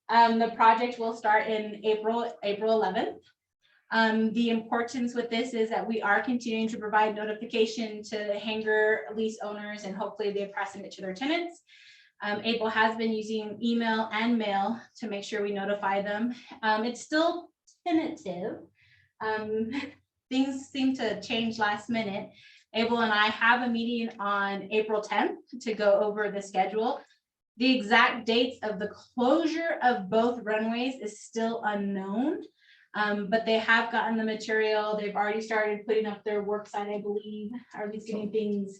The project will start in April 11th. The importance with this is that we are continuing to provide notification to hangar lease owners, and hopefully they're pressing it to their tenants. Able has been using email and mail to make sure we notify them. It's still tentative. Things seem to change last minute. Able and I have a meeting on April 10th to go over the schedule. The exact dates of the closure of both runways is still unknown, but they have gotten the material. They've already started putting up their work site, I believe, or at least getting things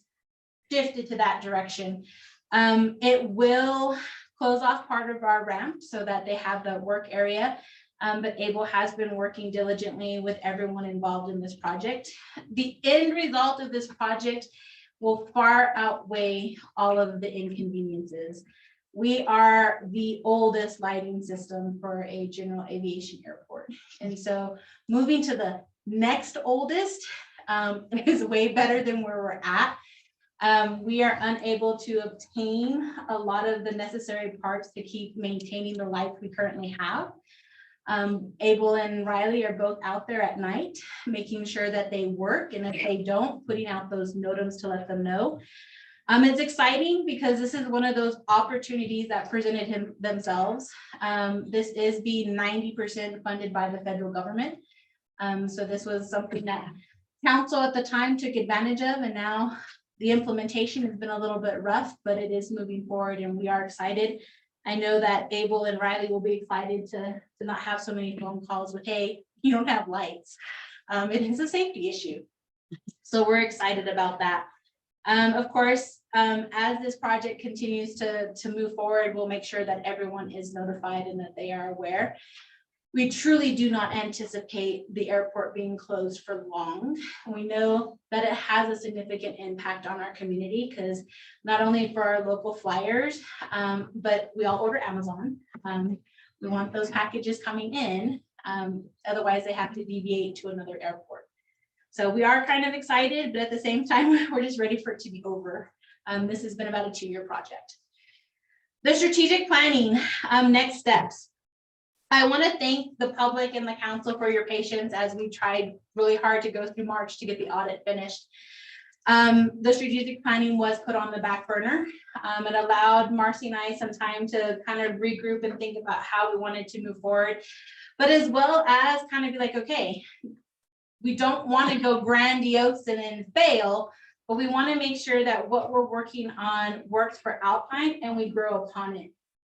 shifted to that direction. It will close off part of our ramp so that they have the work area. But Able has been working diligently with everyone involved in this project. The end result of this project will far outweigh all of the inconveniences. We are the oldest lighting system for a general aviation airport. And so moving to the next oldest is way better than where we're at. We are unable to obtain a lot of the necessary parts to keep maintaining the lights we currently have. Able and Riley are both out there at night, making sure that they work, and if they don't, putting out those notems to let them know. It's exciting because this is one of those opportunities that presented themselves. This is being 90% funded by the federal government. So this was something that council at the time took advantage of, and now the implementation has been a little bit rough, but it is moving forward and we are excited. I know that Able and Riley will be excited to not have so many phone calls with, hey, you don't have lights. It is a safety issue. So we're excited about that. Of course, as this project continues to move forward, we'll make sure that everyone is notified and that they are aware. We truly do not anticipate the airport being closed for long. We know that it has a significant impact on our community because not only for our local flyers, but we all order Amazon. We want those packages coming in. Otherwise, they have to deviate to another airport. So we are kind of excited, but at the same time, we're just ready for it to be over. This has been about a 2-year project. The strategic planning, next steps. I want to thank the public and the council for your patience as we tried really hard to go through March to get the audit finished. The strategic planning was put on the back burner. It allowed Marcy and I some time to kind of regroup and think about how we wanted to move forward, but as well as kind of be like, okay, we don't want to go grandiose and then fail, but we want to make sure that what we're working on works for Alpine and we grow upon it.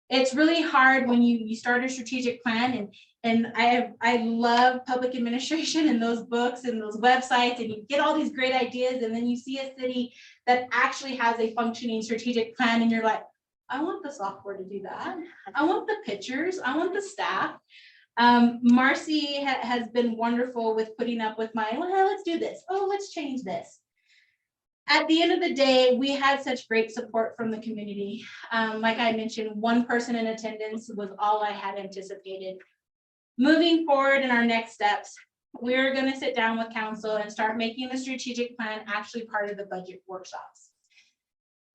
It's really hard when you start a strategic plan, and I love public administration and those books and those websites, and you get all these great ideas, and then you see a city that actually has a functioning strategic plan, and you're like, I want the software to do that. I want the pictures. I want the staff. Marcy has been wonderful with putting up with my, well, let's do this. Oh, let's change this. At the end of the day, we had such great support from the community. Like I mentioned, one person in attendance was all I had anticipated. Moving forward in our next steps, we're going to sit down with council and start making the strategic plan actually part of the budget workshops.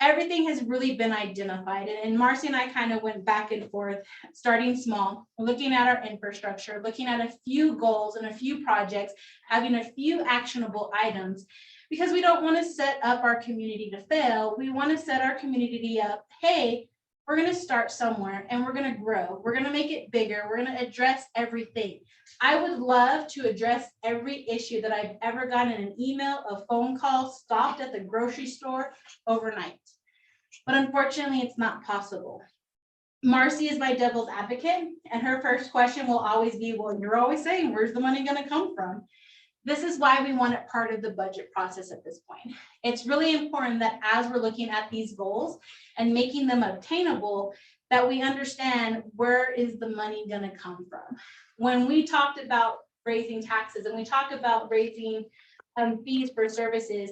everything has really been identified. And Marcy and I kind of went back and forth, starting small, looking at our infrastructure, looking at a few goals and a few projects, having a few actionable items, because we don't want to set up our community to fail. We want to set our community up, hey, we're going to start somewhere and we're going to grow. We're going to make it bigger. We're going to address everything. I would love to address every issue that I've ever gotten in an email, a phone call, stopped at the grocery store overnight. But unfortunately, it's not possible. Marcy is my devil's advocate, and her first question will always be, well, you're always saying, where's the money going to come from? This is why we want it part of the budget process at this point. It's really important that as we're looking at these goals and making them obtainable, that we understand where is the money going to come from. When we talked about raising taxes and we talk about raising fees for services,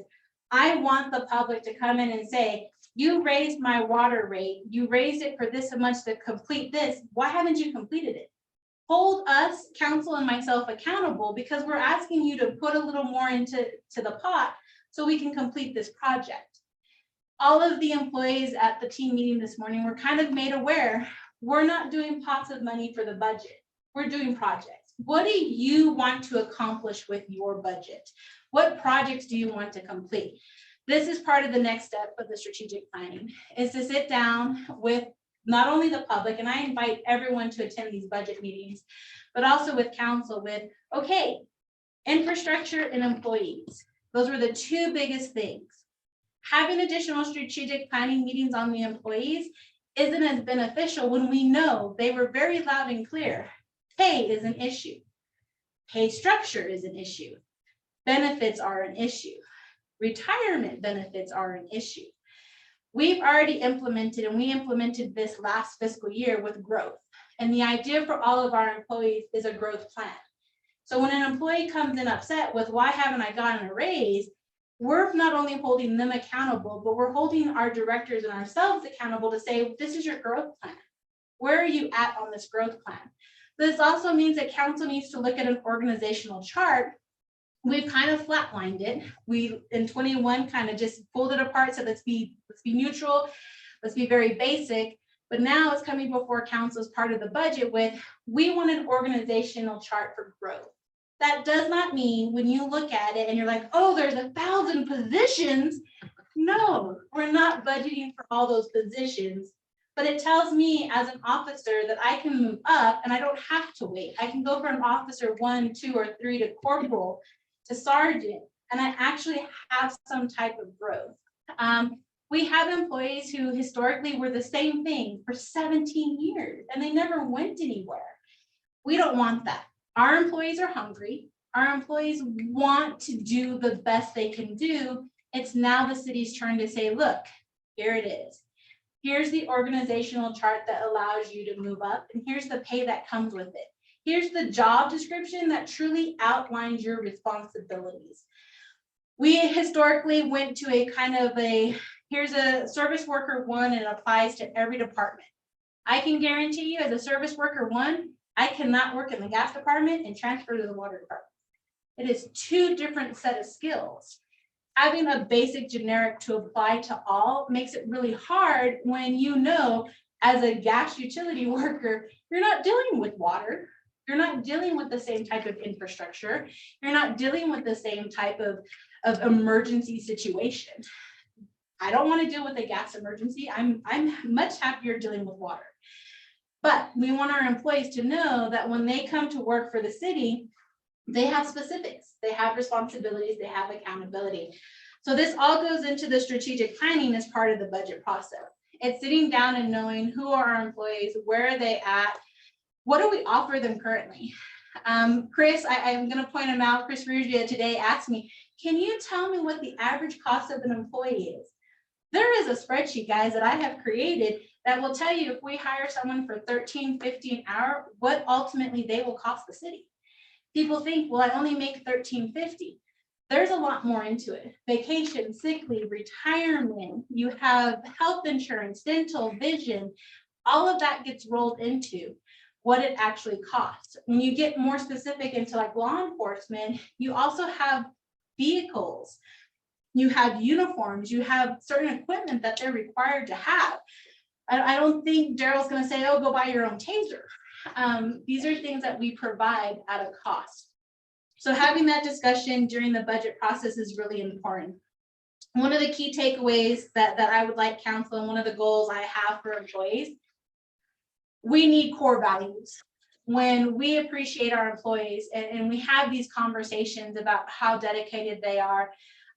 I want the public to come in and say, you raised my water rate, you raised it for this much to complete this, why haven't you completed it? Hold us, council and myself, accountable, because we're asking you to put a little more into the pot so we can complete this project. All of the employees at the team meeting this morning were kind of made aware, we're not doing pots of money for the budget, we're doing projects. What do you want to accomplish with your budget? What projects do you want to complete? This is part of the next step of the strategic planning, is to sit down with not only the public, and I invite everyone to attend these budget meetings, but also with council with, okay, infrastructure and employees. Those were the two biggest things. Having additional strategic planning meetings on the employees isn't as beneficial when we know they were very loud and clear. Pay is an issue. Pay structure is an issue. Benefits are an issue. Retirement benefits are an issue. We've already implemented, and we implemented this last fiscal year with growth. And the idea for all of our employees is a growth plan. So when an employee comes in upset with, why haven't I gotten a raise? We're not only holding them accountable, but we're holding our directors and ourselves accountable to say, this is your growth plan. Where are you at on this growth plan? This also means that council needs to look at an organizational chart. We've kind of flatlined it. We in 21 kind of just pulled it apart. So let's be neutral. Let's be very basic. But now it's coming before council as part of the budget with, we want an organizational chart for growth. That does not mean when you look at it and you're like, oh, there's 1,000 positions. No, we're not budgeting for all those positions. But it tells me as an officer that I can move up and I don't have to wait. I can go from officer 1, 2, or 3 to corporal to sergeant, and I actually have some type of growth. We have employees who historically were the same thing for 17 years and they never went anywhere. We don't want that. Our employees are hungry. Our employees want to do the best they can do. It's now the city's turn to say, look, here it is. Here's the organizational chart that allows you to move up, and here's the pay that comes with it. Here's the job description that truly outlines your responsibilities. We historically went to a kind of here's a service worker 1 and it applies to every department. I can guarantee you as a service worker 1, I cannot work in the gas department and transfer to the water department. It is 2 different set of skills. Having a basic generic to apply to all makes it really hard when you know, as a gas utility worker, you're not dealing with water. You're not dealing with the same type of infrastructure. You're not dealing with the same type of emergency situation. I don't want to deal with a gas emergency. I'm much happier dealing with water. But we want our employees to know that when they come to work for the city, they have specifics, they have responsibilities, they have accountability. So this all goes into the strategic planning as part of the budget process. It's sitting down and knowing who are our employees, where are they at, what do we offer them currently? Chris, I'm going to point him out. Chris Rugia today asked me, can you tell me what the average cost of an employee is? There is a spreadsheet, guys, that I have created that will tell you if we hire someone for $13, $15 an hour, what ultimately they will cost the city. People think, well, I only make $13.50. There's a lot more into it. Vacation, sick leave, retirement, you have health insurance, dental, vision, all of that gets rolled into what it actually costs. When you get more specific into like law enforcement, you also have vehicles, you have uniforms, you have certain equipment that they're required to have. I don't think Daryl's gonna say, oh, go buy your own taser. These are things that we provide at a cost. So having that discussion during the budget process is really important. One of the key takeaways that I would like council, and one of the goals I have for employees, we need core values. When we appreciate our employees and we have these conversations about how dedicated they are,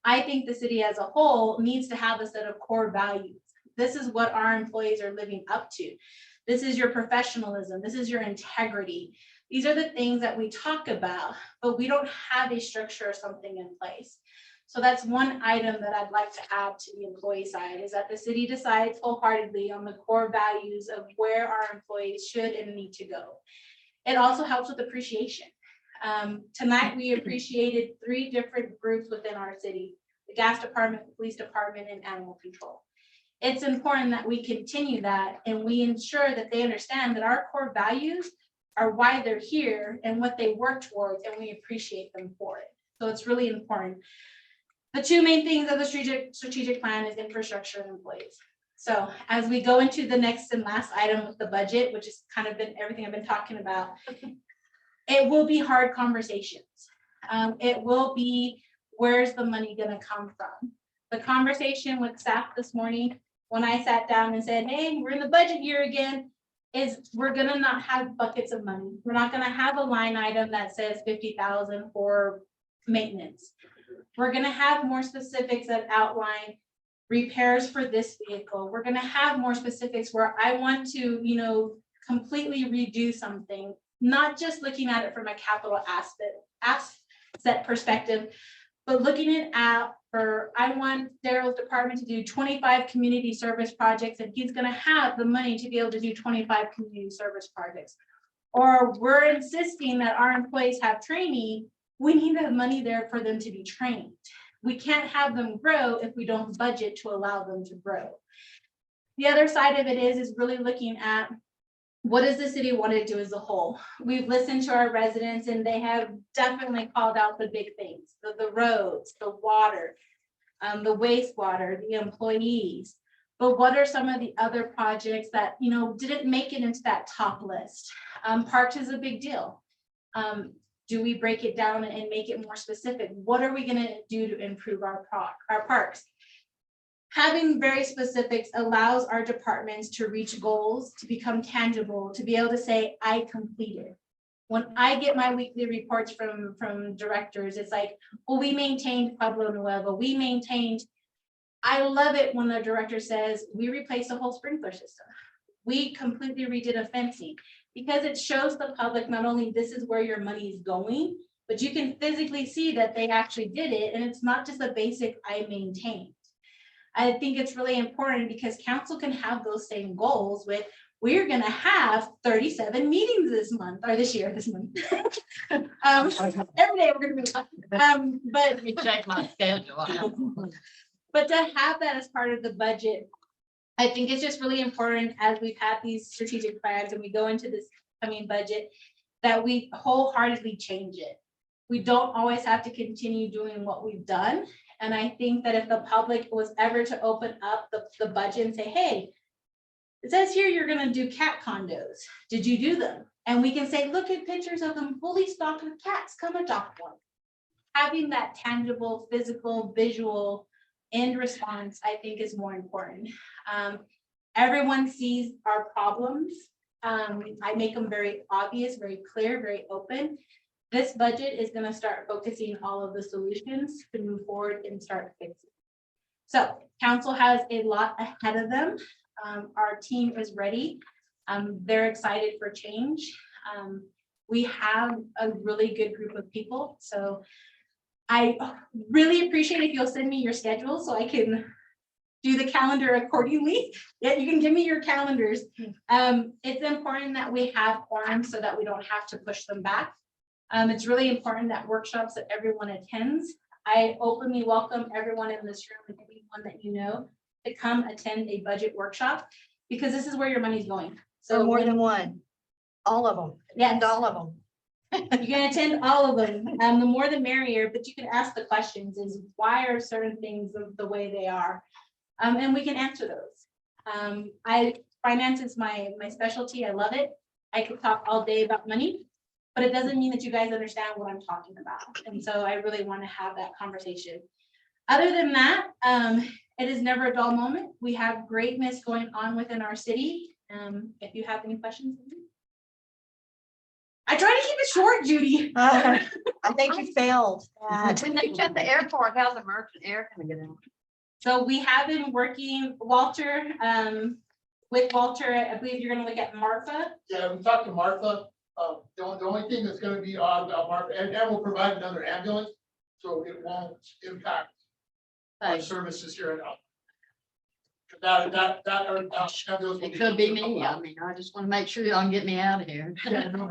I think the city as a whole needs to have a set of core values. This is what our employees are living up to. This is your professionalism. This is your integrity. These are the things that we talk about, but we don't have a structure or something in place. So that's one item that I'd like to add to the employee side, is that the city decides wholeheartedly on the core values of where our employees should and need to go. It also helps with appreciation. Tonight, we appreciated 3 different groups within our city: the gas department, the police department, and animal control. It's important that we continue that and we ensure that they understand that our core values are why they're here and what they work towards, and we appreciate them for it. So it's really important. The 2 main things of the strategic plan is infrastructure and employees. So as we go into the next and last item with the budget, which has kind of been everything I've been talking about, it will be hard conversations. It will be, where's the money gonna come from? The conversation with staff this morning, when I sat down and said, hey, we're in the budget year again, is we're gonna not have buckets of money. We're not gonna have a line item that says 50,000 for maintenance. We're gonna have more specifics that outline repairs for this vehicle. We're gonna have more specifics where I want to, you know, completely redo something, not just looking at it from a capital asset perspective, but looking at for, I want Daryl's department to do 25 community service projects, and he's gonna have the money to be able to do 25 community service projects. Or we're insisting that our employees have training, we need the money there for them to be trained. We can't have them grow if we don't budget to allow them to grow. The other side of it is really looking at, what does the city want to do as a whole? We've listened to our residents and they have definitely called out the big things, the roads, the water, the wastewater, the employees. But what are some of the other projects that, you know, didn't make it into that top list? Parks is a big deal. Do we break it down and make it more specific? What are we going to do to improve our parks? Having very specifics allows our departments to reach goals, to become tangible, to be able to say, I completed. When I get my weekly reports from directors, it's like, well, we maintained Pueblo Nuevo, we maintained. I love it when the director says, we replaced the whole sprinkler system. We completely redid a fencing, because it shows the public not only this is where your money is going, but you can physically see that they actually did it. And it's not just a basic, I maintained. I think it's really important because council can have those same goals with, we're gonna have 37 meetings this month, or this month. Every day we're gonna be, but Let me check my schedule. but to have that as part of the budget, I think it's just really important as we've had these strategic plans and we go into this coming budget, that we wholeheartedly change it. We don't always have to continue doing what we've done. And I think that if the public was ever to open up the budget and say, hey, it says here you're gonna do cat condos. Did you do them? And we can say, look at pictures of them fully stocked with cats, come adopt one. Having that tangible, physical, visual end response, I think is more important. Everyone sees our problems. I make them very obvious, very clear, very open. This budget is going to start focusing all of the solutions to move forward and start fixing. So council has a lot ahead of them. Our team is ready. They're excited for change. We have a really good group of people. So I really appreciate if you'll send me your schedule so I can do the calendar accordingly. Yeah, you can give me your calendars. It's important that we have quorums so that we don't have to push them back. It's really important that workshops that everyone attends. I openly welcome everyone in this room and everyone that you know to come attend a budget workshop, because this is where your money's going. So So more than one, all of them, Yes. and all of them. You can attend all of them. The more the merrier, but you can ask the questions is why are certain things the way they are? And we can answer those. Finance is my specialty. I love it. I could talk all day about money, but it doesn't mean that you guys understand what I'm talking about. And so I really want to have that conversation. Other than that, it is never a dull moment. We have greatness going on within our city. If you have any questions. I try to keep it short, Judy. I think you failed. that. When they shut the airport, how's the merchant air gonna get in? So we have been working, Walter, with Walter, I believe you're gonna look at Martha. Yeah, we talked to Martha. The only thing that's gonna be odd about Martha, and we'll provide another ambulance, so it won't impact our Thanks. services here at Alpine. That ambulance will It could be me. I mean, I just wanna make sure y'all can get me out of here. Yeah, no,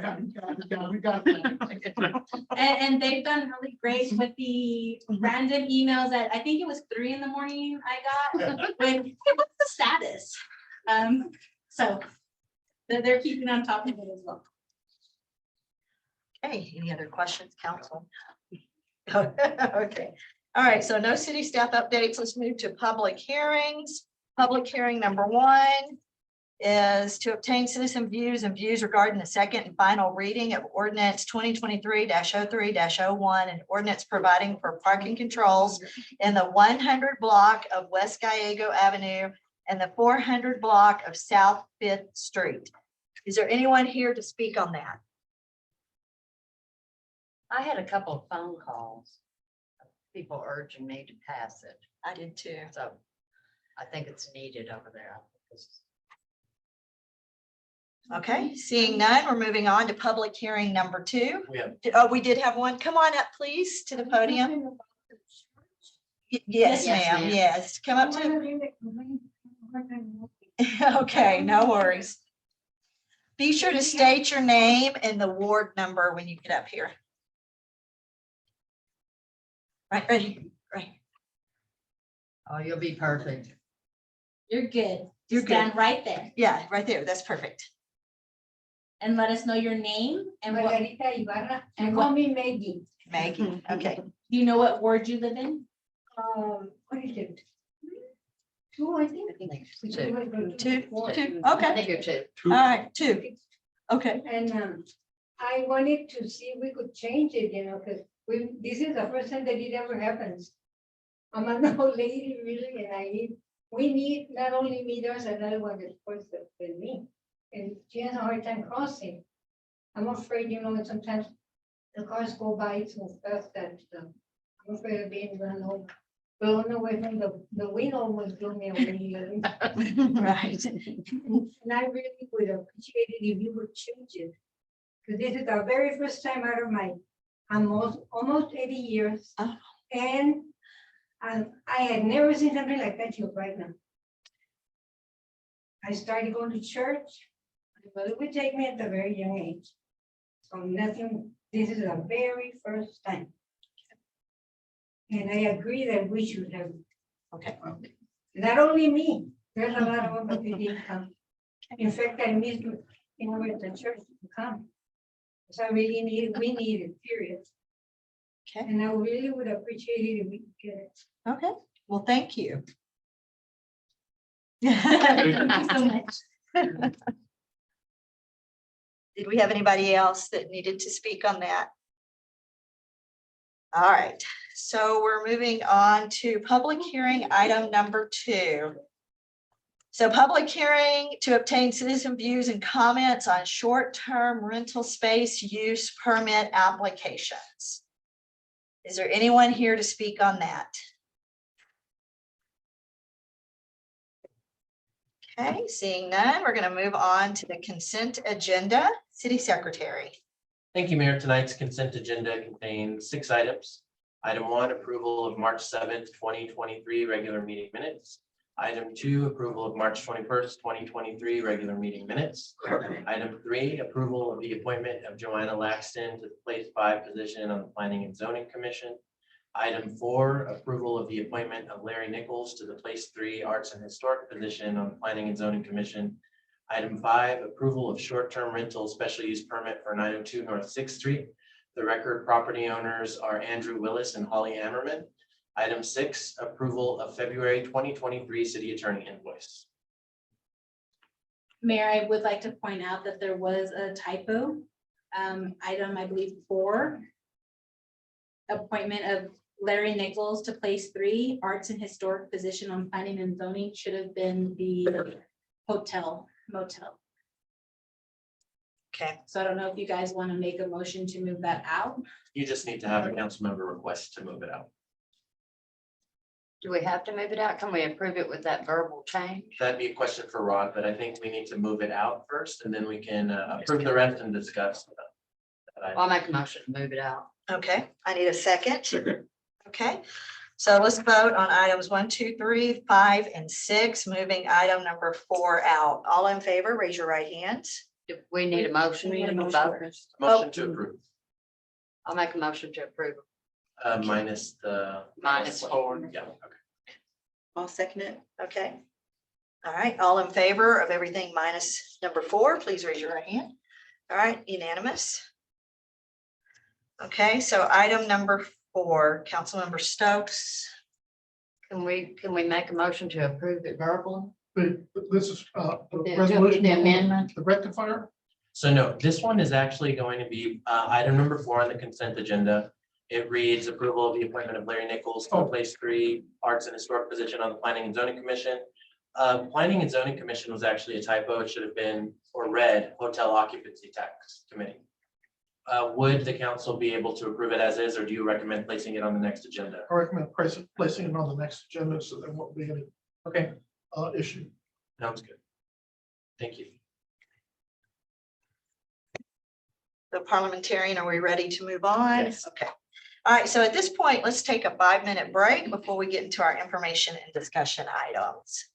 we got it. And they've done really great with the random emails that I think it was 3 in the morning I got with, hey, what's the status? So they're keeping on top of it as well. Okay, any other questions, council? Okay, all right, so no city staff updates. Let's move to public hearings. Public hearing number 1 is to obtain citizen views and views regarding the second and final reading of ordinance 2023-03-01 and ordinance providing for parking controls in the 100 block of West Gallego Avenue and the 400 block of South Fifth Street. Is there anyone here to speak on that? I had a couple of phone calls. Of people urging me to pass it, I did too. so I think it's needed over there. Okay, seeing none, we're moving on to public hearing number 2. We have Oh, we did have one. Come on up, please, to the podium. Yes, Yes, ma'am. ma'am. Yes, come up to. Okay, no worries. Be sure to state your name and the ward number when you get up here. Right, ready, right. Oh, you'll be perfect. You're good. You're Stand right there Yeah, right there. That's perfect. and let us know your name and what, Margarita Ibarra, and and what- call me Maggie. Maggie, okay. do you know what ward you live in? What is it? 2, I think. Two, I okay, think you're two. all right, 2. Okay, And I wanted to see if we could change it, because this is the first time that it ever happens. I'm an old lady, really, and we need, not only me, there's another one that's close with me. And she has a hard time crossing. I'm afraid, sometimes the cars go by so fast that I'm afraid of being run over. Blown away from the wind almost blew me away. right. And I really would appreciate it if you would change it. Because this is our very first time out of my almost 80 years. Oh. And I had never seen something like that till right now. I started going to church, but it would take me at a very young age. So nothing, this is the very first time. And I agree that we should have, Okay. not only me, there's a lot of them that didn't come. In fact, I missed, at the church to come. So I really we need it, period. Okay. And I really would appreciate it if we could get it. Okay, well, thank you. Thank you so much. Did we have anybody else that needed to speak on that? All right, so we're moving on to public hearing item number 2. So public hearing to obtain citizen views and comments on short-term rental space use permit applications. Is there anyone here to speak on that? Okay, seeing none, we're going to move on to the consent agenda. City Secretary. Thank you, Mayor. Tonight's consent agenda contains 6 items. Item 1, approval of March 7th, 2023 regular meeting minutes. Item 2, approval of March 21st, 2023 regular meeting minutes. Item 3, approval of the appointment of Joanna Laxton to the place 5 position on the Planning and Zoning Commission. Item 4, approval of the appointment of Larry Nichols to the place 3 Arts and Historic position on the Planning and Zoning Commission. Item 5, approval of short-term rental special use permit for 902 North Sixth Street. The record property owners are Andrew Willis and Holly Ammerman. Item 6, approval of February 2023 city attorney invoice. Mayor, I would like to point out that there was a typo. Item, I believe, 4. Appointment of Larry Nichols to place 3, arts and historic position on planning and zoning should have been the hotel motel. Okay, So I don't know if you guys want to make a motion to move that out. You just need to have a council member request to move it out. Do we have to move it out? Can we approve it with that verbal change? That'd be a question for Rod, but I think we need to move it out first and then we can approve the rest and discuss. that item. I'll make a motion to move it out. okay, I need a second. Second. Okay, so let's vote on items 1, 2, 3, 5, and 6, moving item number 4 out. All in favor, raise your right hand. Do we need a motion? We need a to motion vote? first. Motion to approve, I'll make a motion to approve. minus the. Minus 4. Yeah, okay. I'll second it. Okay. All right, all in favor of everything minus number 4, please raise your right hand. All right, unanimous. Okay, so item number 4, Councilmember Stokes. Can we make a motion to approve it verbally? This is, the The resolution. amendment? The rectifier. So no, this one is actually going to be item number 4 on the consent agenda. It reads approval of the appointment of Larry Nichols to place 3 arts and historic position on the Planning and Zoning Commission. Planning and Zoning Commission was actually a typo. It should have been, or read, Hotel Occupancy Tax Committee. Would the council be able to approve it as is, or do you recommend placing it on the next agenda? I recommend placing it on the next agenda so there won't be any Okay, issue. sounds good. Thank you. The parliamentarian, are we ready to move on? Yes. Okay. All right, so at this point, let's take a 5-minute break before we get into our information and discussion items.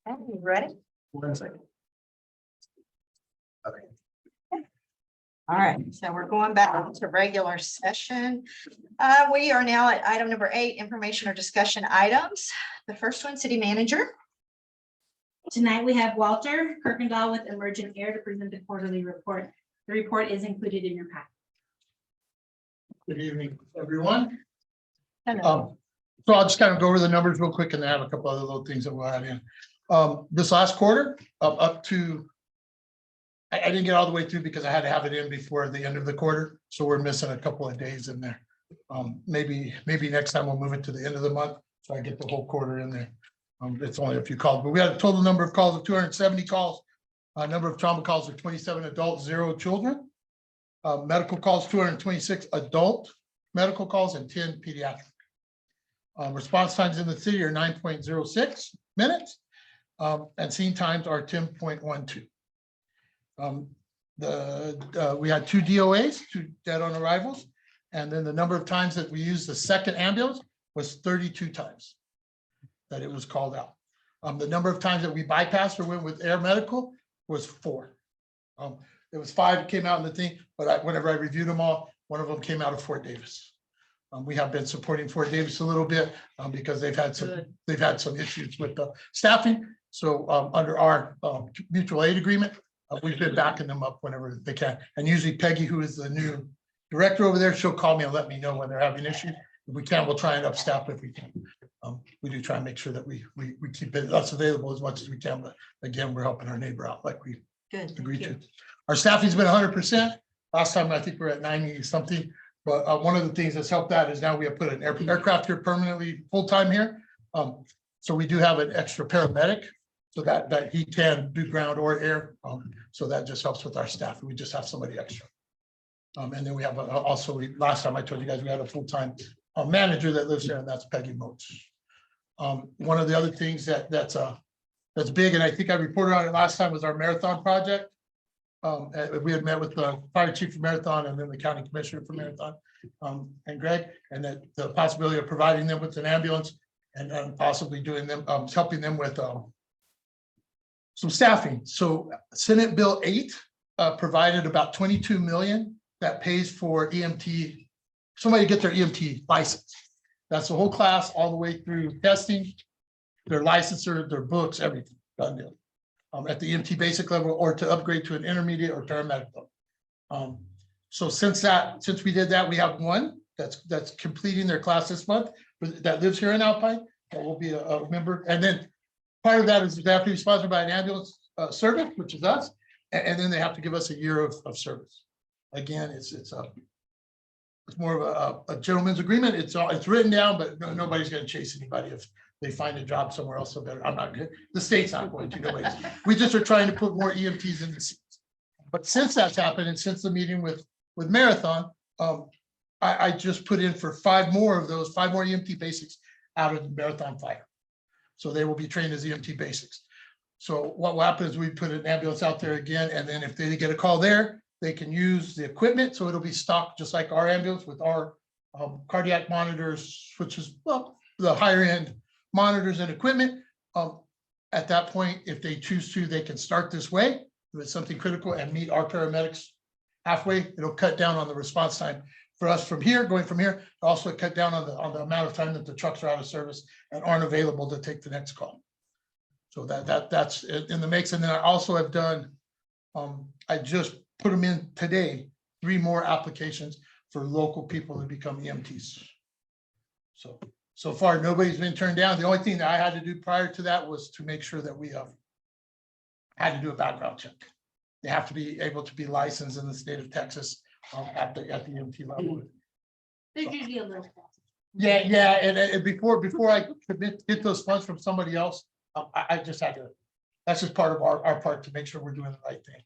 Okay, you ready? 1 second. All right, so we're going back to regular session. We are now at item number 8, information or discussion items. The first one, city manager. Tonight, we have Walter Kirkendall with Emergent Air to present the quarterly report. The report is included in your packet. Good evening, everyone. Hello. So I'll just kind of go over the numbers real quick and then have a couple other little things that we'll add in. This last quarter, up to, I didn't get all the way through because I had to have it in before the end of the quarter. So we're missing a couple of days in there. Maybe next time we'll move it to the end of the month. So I get the whole quarter in there. It's only a few calls, but we had a total number of calls of 270 calls. Number of trauma calls of 27 adults, 0 children. Medical calls, 226 adult medical calls and 10 pediatric. Response times in the city are 9.06 minutes. And scene times are 10.12. We had 2 DOAs, 2 dead on arrivals. And then the number of times that we used the second ambulance was 32 times that it was called out. The number of times that we bypassed or went with air medical was 4. There was 5 that came out in the thing, but whenever I reviewed them all, one of them came out of Fort Davis. We have been supporting Fort Davis a little bit because they've had some issues with the staffing. So under our mutual aid agreement, we've been backing them up whenever they can. And usually Peggy, who is the new director over there, she'll call me and let me know when they're having issues. If we can, we'll try and up staff if we can. We do try and make sure that we keep it us available as much as we can. But again, we're helping our neighbor out like we Good. agreed to. Our staffing's been 100%. Last time I think we we're at 90 something. But one of the things that's helped that is now we have put an aircraft here permanently full-time here. So we do have an extra paramedic so that he can do ground or air. So that just helps with our staff. We just have somebody extra. And then we have last time I told you guys we had a full-time manager that lives here, and that's Peggy Moats. One of the other things that's big, and I think I reported on it last time, was our marathon project. We had met with the fire chief for Marathon and then the county commissioner for Marathon, and Greg, and that the possibility of providing them with an ambulance and possibly doing them, helping them with some staffing. So Senate Bill 8 provided about 22 million that pays for EMT, somebody to get their EMT license. That's the whole class all the way through testing, their licensure, their books, everything done deal. At the EMT basic level or to upgrade to an intermediate or paramedic. So since we did that, we have one that's completing their class this month that lives here in Alpine. That will be a member. And then part of that is they have to be sponsored by an ambulance service, which is us. And then they have to give us a year of service. Again, it's more of a gentleman's agreement. It's written down, but nobody's going to chase anybody if they find a job somewhere else. So better. I'm not good. The state's not going to. Nobody's. We just are trying to put more EMTs in the seats. But since that's happened, and since the meeting with Marathon, I just put in for 5 more of those, 5 more EMT basics out of the Marathon Fire. So they will be trained as EMT basics. So what will happen is we put an ambulance out there again, and then if they get a call there, they can use the equipment. So it'll be stocked just like our ambulance with our cardiac monitors, which is the higher end monitors and equipment. At that point, if they choose to, they can start this way if it's something critical and meet our paramedics halfway. It'll cut down on the response time for us from here, going from here. Also cut down on the amount of time that the trucks are out of service and aren't available to take the next call. So that's in the mix. And then I also have done, I just put them in today, 3 more applications for local people to become EMTs. So far, nobody's been turned down. The only thing that I had to do prior to that was to make sure that we had to do a background check. They have to be able to be licensed in the state of Texas at the EMT level. There's usually a little. Yeah, and before I get those funds from somebody else, I just had to. That's just part of our part to make sure we're doing the right thing.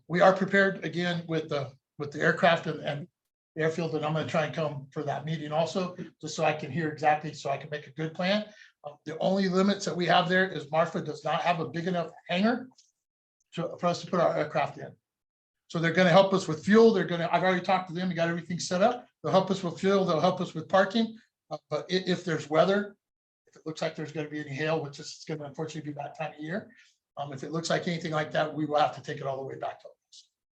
We are prepared again with the aircraft and airfield, and I'm going to try and come for that meeting also, just so I can hear exactly, so I can make a good plan. The only limits that we have there is Marfa does not have a big enough hangar for us to put our aircraft in. So they're going to help us with fuel. I've already talked to them. We got everything set up. They'll help us with fuel. They'll help us with parking. But if there's weather, looks like there's gonna be any hail, which is gonna unfortunately be that time of year. If it looks like anything like that, we will have to take it all the way back to.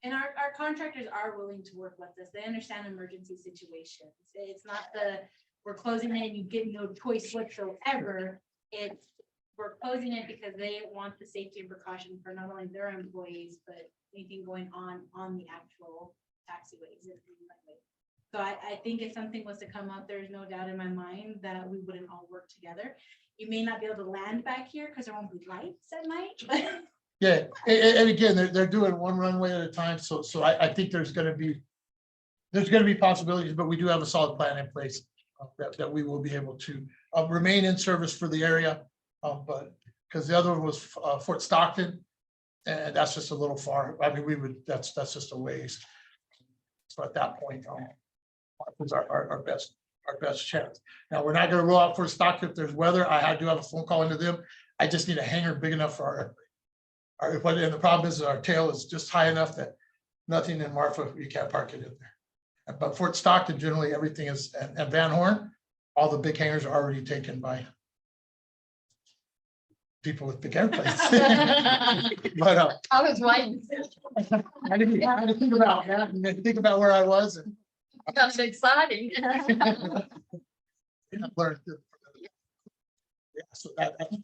And our contractors are willing to work with us. They understand emergency situations. It's not we're closing it and you get no choice whatsoever. It's, we're closing it because they want the safety and precaution for not only their employees, but anything going on the actual taxiways. And runways. So I think if something was to come up, there's no doubt in my mind that we wouldn't all work together. You may not be able to land back here because there won't be lights at night, but Yeah, and again, they're doing one runway at a time, so I think there's gonna be possibilities, but we do have a solid plan in place that we will be able to remain in service for the area. But because the other one was Fort Stockton, and that's just a little far. I mean, that's just a ways. So at that point, was our best chance. Now, we're not gonna roll out Fort Stockton if there's weather. I do have a phone call into them. I just need a hangar big enough for our and the problem is our tail is just high enough that nothing in Marfa, you can't park it in there. But Fort Stockton, generally everything is, and Van Horn, all the big hangars are already taken by people with big airplanes. But I was waiting. I didn't think about that and then think about where I was and That's exciting. I've learned. Yeah, so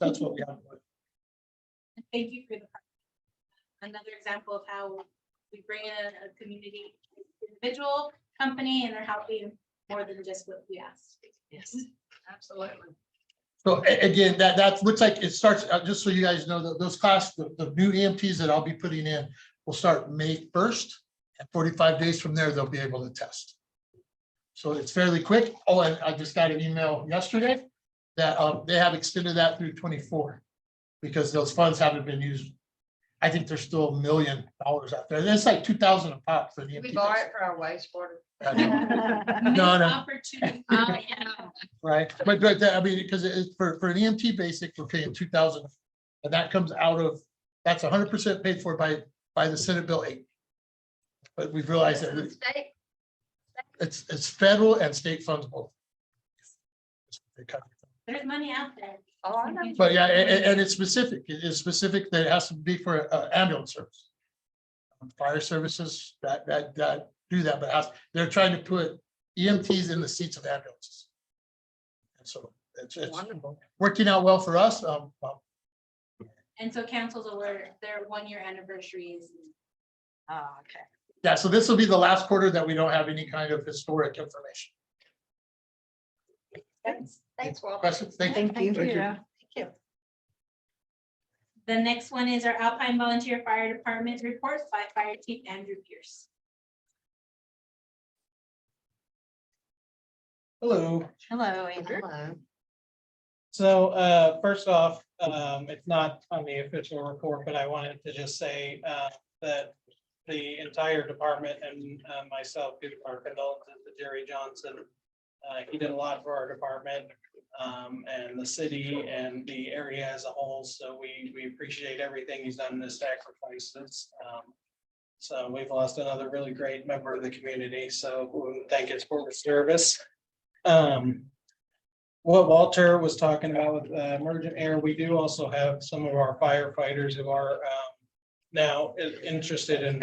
that's what we have. thank you for the. Another example of how we bring in a community individual company and they're helping more than just what we asked. Yes, absolutely. So again, that looks like it starts, just so you guys know, that those the new EMTs that I'll be putting in will start May 1st. And 45 days from there, they'll be able to test. So it's fairly quick. Oh, and I just got an email yesterday that they have extended that through 24 because those funds haven't been used. I think there's still $1 million out there. That's like 2,000 a pop for the We EMT. borrow it for our wastewater. No. Opportunity. Oh, yeah. Right, but I mean, because it's for an EMT basic, we're paying 2,000. And that comes out of, that's 100% paid for by the Senate Bill 8. But we've realized that State. it's federal and state funds both. There's money out there. Oh, I know. But yeah, and it's specific. It is specific that it has to be for ambulance service. Fire services that do that, but they're trying to put EMTs in the seats of ambulances. And so it's Wonderful. working out well for us. And so council's aware their 1-year anniversary is. Oh, okay. Yeah, so this will be the last quarter that we don't have any kind of historic information. Thanks, Walter. Questions? Thank you. Thank you. The next one is our Alpine Volunteer Fire Department reports by Fire Chief Andrew Pierce. Hello. Hello, Andrew. Hello. So first off, it's not on the official report, but I wanted to just say that the entire department and myself give our condolences to Jerry Johnson. He did a lot for our department and the city and the area as a whole. So we appreciate everything he's done in his sacrifices. So we've lost another really great member of the community. So we thank his for his service. What Walter was talking about with emergent air, we do also have some of our firefighters who are now interested in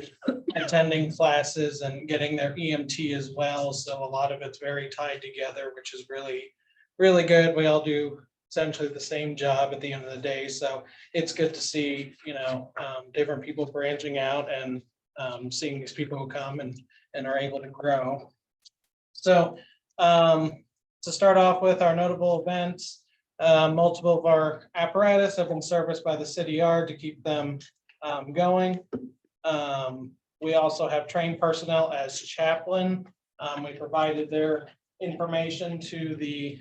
attending classes and getting their EMT as well. So a lot of it's very tied together, which is really, really good. We all do essentially the same job at the end of the day. So it's good to see, different people branching out and seeing these people who come and are able to grow. So to start off with our notable events, multiple of our apparatus have been serviced by the city yard to keep them going. We also have trained personnel as chaplain. We provided their information to the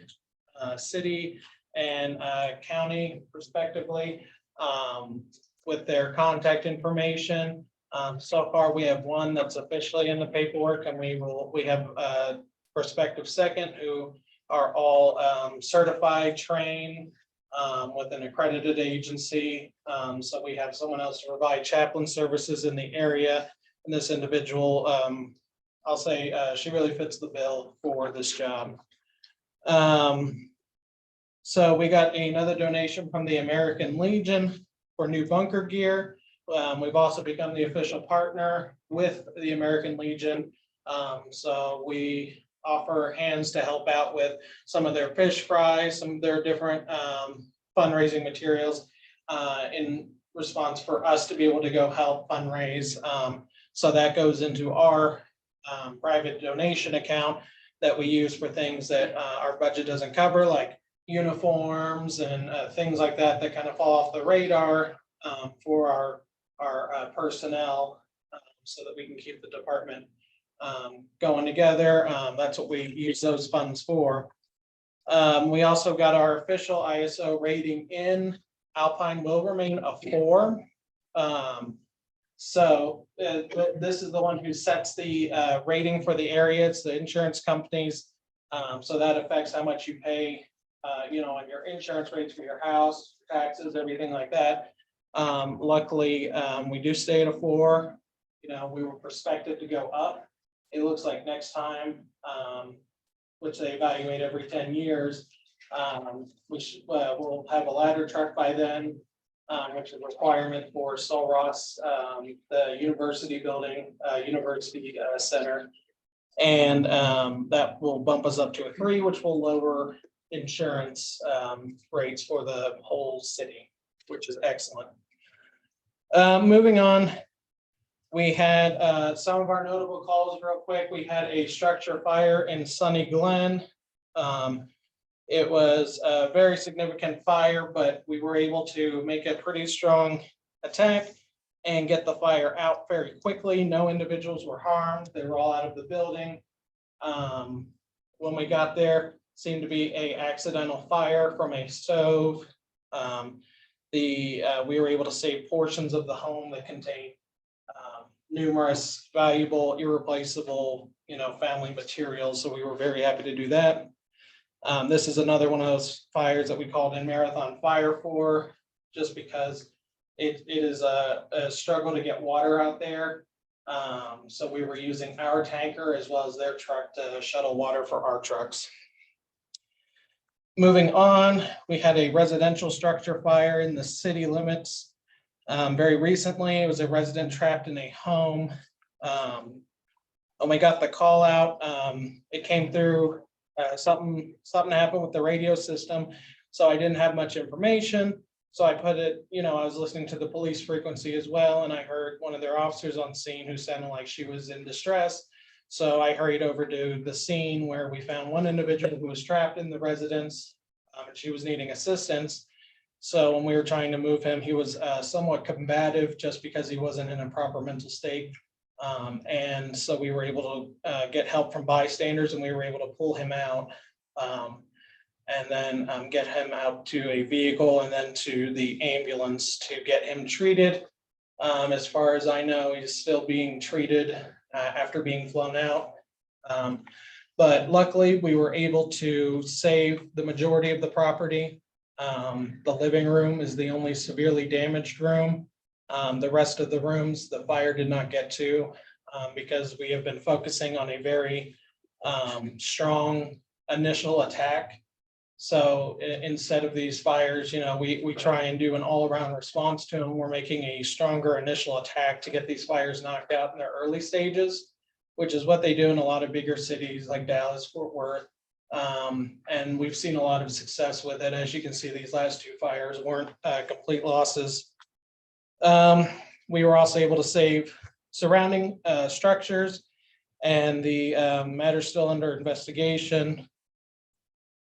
city and county respectively with their contact information. So far, we have one that's officially in the paperwork, and we have a prospective second who are all certified, trained with an accredited agency. So we have someone else to provide chaplain services in the area. And this individual, I'll say she really fits the bill for this job. So we got another donation from the American Legion for new bunker gear. We've also become the official partner with the American Legion. So we offer hands to help out with some of their fish fries, some of their different fundraising materials in response for us to be able to go help fundraise. So that goes into our private donation account that we use for things that our budget doesn't cover, like uniforms and things like that that kind of fall off the radar for our personnel, so that we can keep the department going together. That's what we use those funds for. We also got our official ISO rating in Alpine will remain a 4. So this is the one who sets the rating for the area. It's the insurance companies. So that affects how much you pay, on your insurance rates for your house, taxes, everything like that. Luckily, we do stay at a 4. We were prospective to go up. It looks like next time, which they evaluate every 10 years, which we'll have a ladder truck by then, which is a requirement for Sol Ross, the university building, university center. And that will bump us up to a 3, which will lower insurance rates for the whole city, which is excellent. Moving on, we had some of our notable calls real quick. We had a structure fire in Sunny Glen. It was a very significant fire, but we were able to make a pretty strong attack and get the fire out very quickly. No individuals were harmed. They were all out of the building. When we got there, seemed to be an accidental fire from a stove. We were able to save portions of the home that contained numerous valuable, irreplaceable, family materials. So we were very happy to do that. This is another one of those fires that we called in Marathon Fire for, just because it is a struggle to get water out there. So we were using our tanker as well as their truck to shuttle water for our trucks. Moving on, we had a residential structure fire in the city limits. Very recently, it was a resident trapped in a home. When we got the call out, it came through, something happened with the radio system. So I didn't have much information. So I put it, I was listening to the police frequency as well, and I heard one of their officers on scene who sounded like she was in distress. So I hurried over to the scene where we found one individual who was trapped in the residence, and she was needing assistance. So when we were trying to move him, he was somewhat combative just because he wasn't in a proper mental state. And so we were able to get help from bystanders, and we were able to pull him out, and then get him out to a vehicle and then to the ambulance to get him treated. As far as I know, he's still being treated after being flown out. But luckily, we were able to save the majority of the property. The living room is the only severely damaged room. The rest of the rooms, the fire did not get to, because we have been focusing on a very strong initial attack. So instead of these fires, we try and do an all-around response to them. We're making a stronger initial attack to get these fires knocked out in their early stages, which is what they do in a lot of bigger cities like Dallas, Fort Worth. And we've seen a lot of success with it. As you can see, these last 2 fires weren't complete losses. We were also able to save surrounding structures, and the matter's still under investigation.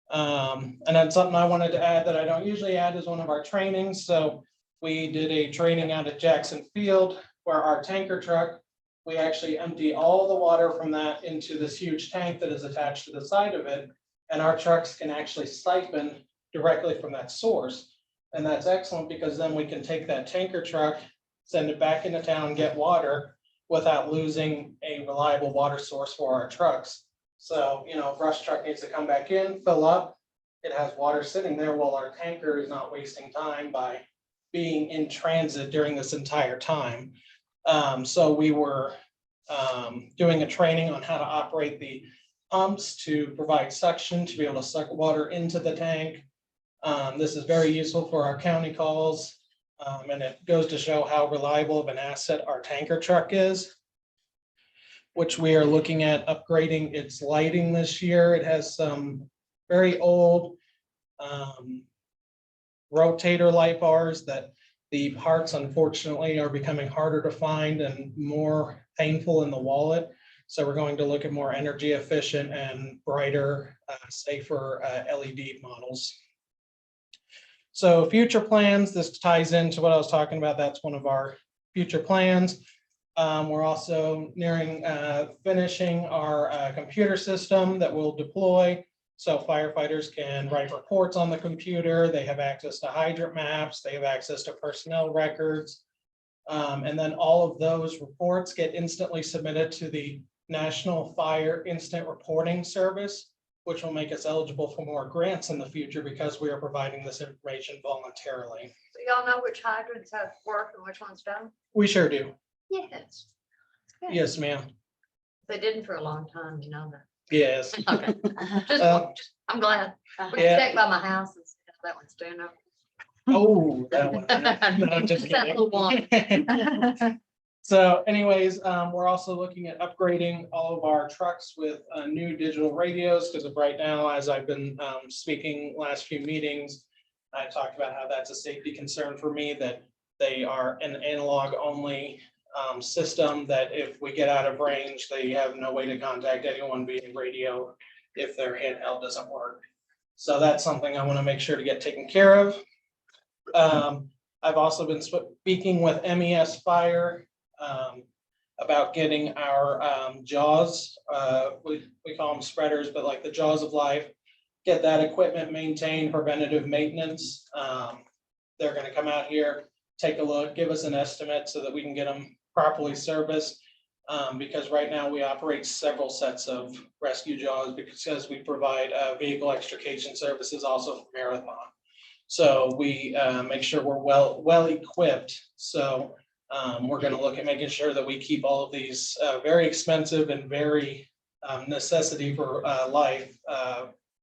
And then something I wanted to add that I don't usually add is one of our trainings. So we did a training out at Jackson Field where our tanker truck, we actually empty all the water from that into this huge tank that is attached to the side of it. And our trucks can actually siphon directly from that source. And that's excellent because then we can take that tanker truck, send it back into town, get water without losing a reliable water source for our trucks. So, if rush truck needs to come back in, fill up, it has water sitting there while our tanker is not wasting time by being in transit during this entire time. So we were doing a training on how to operate the pumps to provide suction to be able to suck water into the tank. This is very useful for our county calls. And it goes to show how reliable of an asset our tanker truck is, which we are looking at upgrading its lighting this year. It has some very old rotator light bars that the parts unfortunately are becoming harder to find and more painful in the wallet. So we're going to look at more energy efficient and brighter, safer LED models. So future plans, this ties into what I was talking about. That's one of our future plans. We're also nearing finishing our computer system that we'll deploy. So firefighters can write reports on the computer. They have access to hydrant maps. They have access to personnel records. And then all of those reports get instantly submitted to the National Fire Instant Reporting Service, which will make us eligible for more grants in the future because we are providing this information voluntarily. So y'all know which hydrants have worked and which ones don't? We sure do. Yes. Good. Yes, ma'am. They didn't for a long time, you know that. Yes. Okay. I'm glad. We Yeah. can check by my house and see how that one's doing. Oh, that one. No, just Just that little one. kidding. So anyways, we're also looking at upgrading all of our trucks with new digital radios, because of right now, as I've been speaking last few meetings, I talked about how that's a safety concern for me, that they are an analog only system, that if we get out of range, they have no way to contact anyone via radio if their handheld doesn't work. So that's something I want to make sure to get taken care of. I've also been speaking with MES Fire about getting our jaws, we call them spreaders, but like the jaws of life, get that equipment maintained, preventative maintenance. They're gonna come out here, take a look, give us an estimate so that we can get them properly serviced. Because right now we operate several sets of rescue jaws because we provide vehicle extrication services also for Marathon. So we make sure we're well equipped. So we're going to look at making sure that we keep all of these very expensive and very necessity for life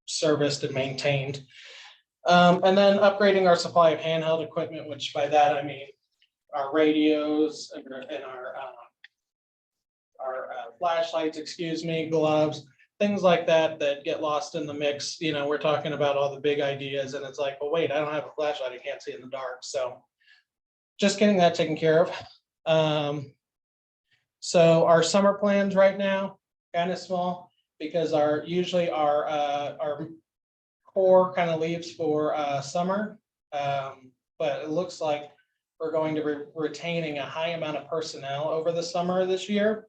serviced and maintained. And then upgrading our supply of handheld equipment, which by that I mean our radios and our flashlights, gloves, things like that that get lost in the mix. You know, we're talking about all the big ideas and it's like, well, wait, I don't have a flashlight. I can't see in the dark. So just getting that taken care of. So our summer plans right now, kind of small, because usually our core kind of leaves for summer. But it looks like we're going to be retaining a high amount of personnel over the summer this year.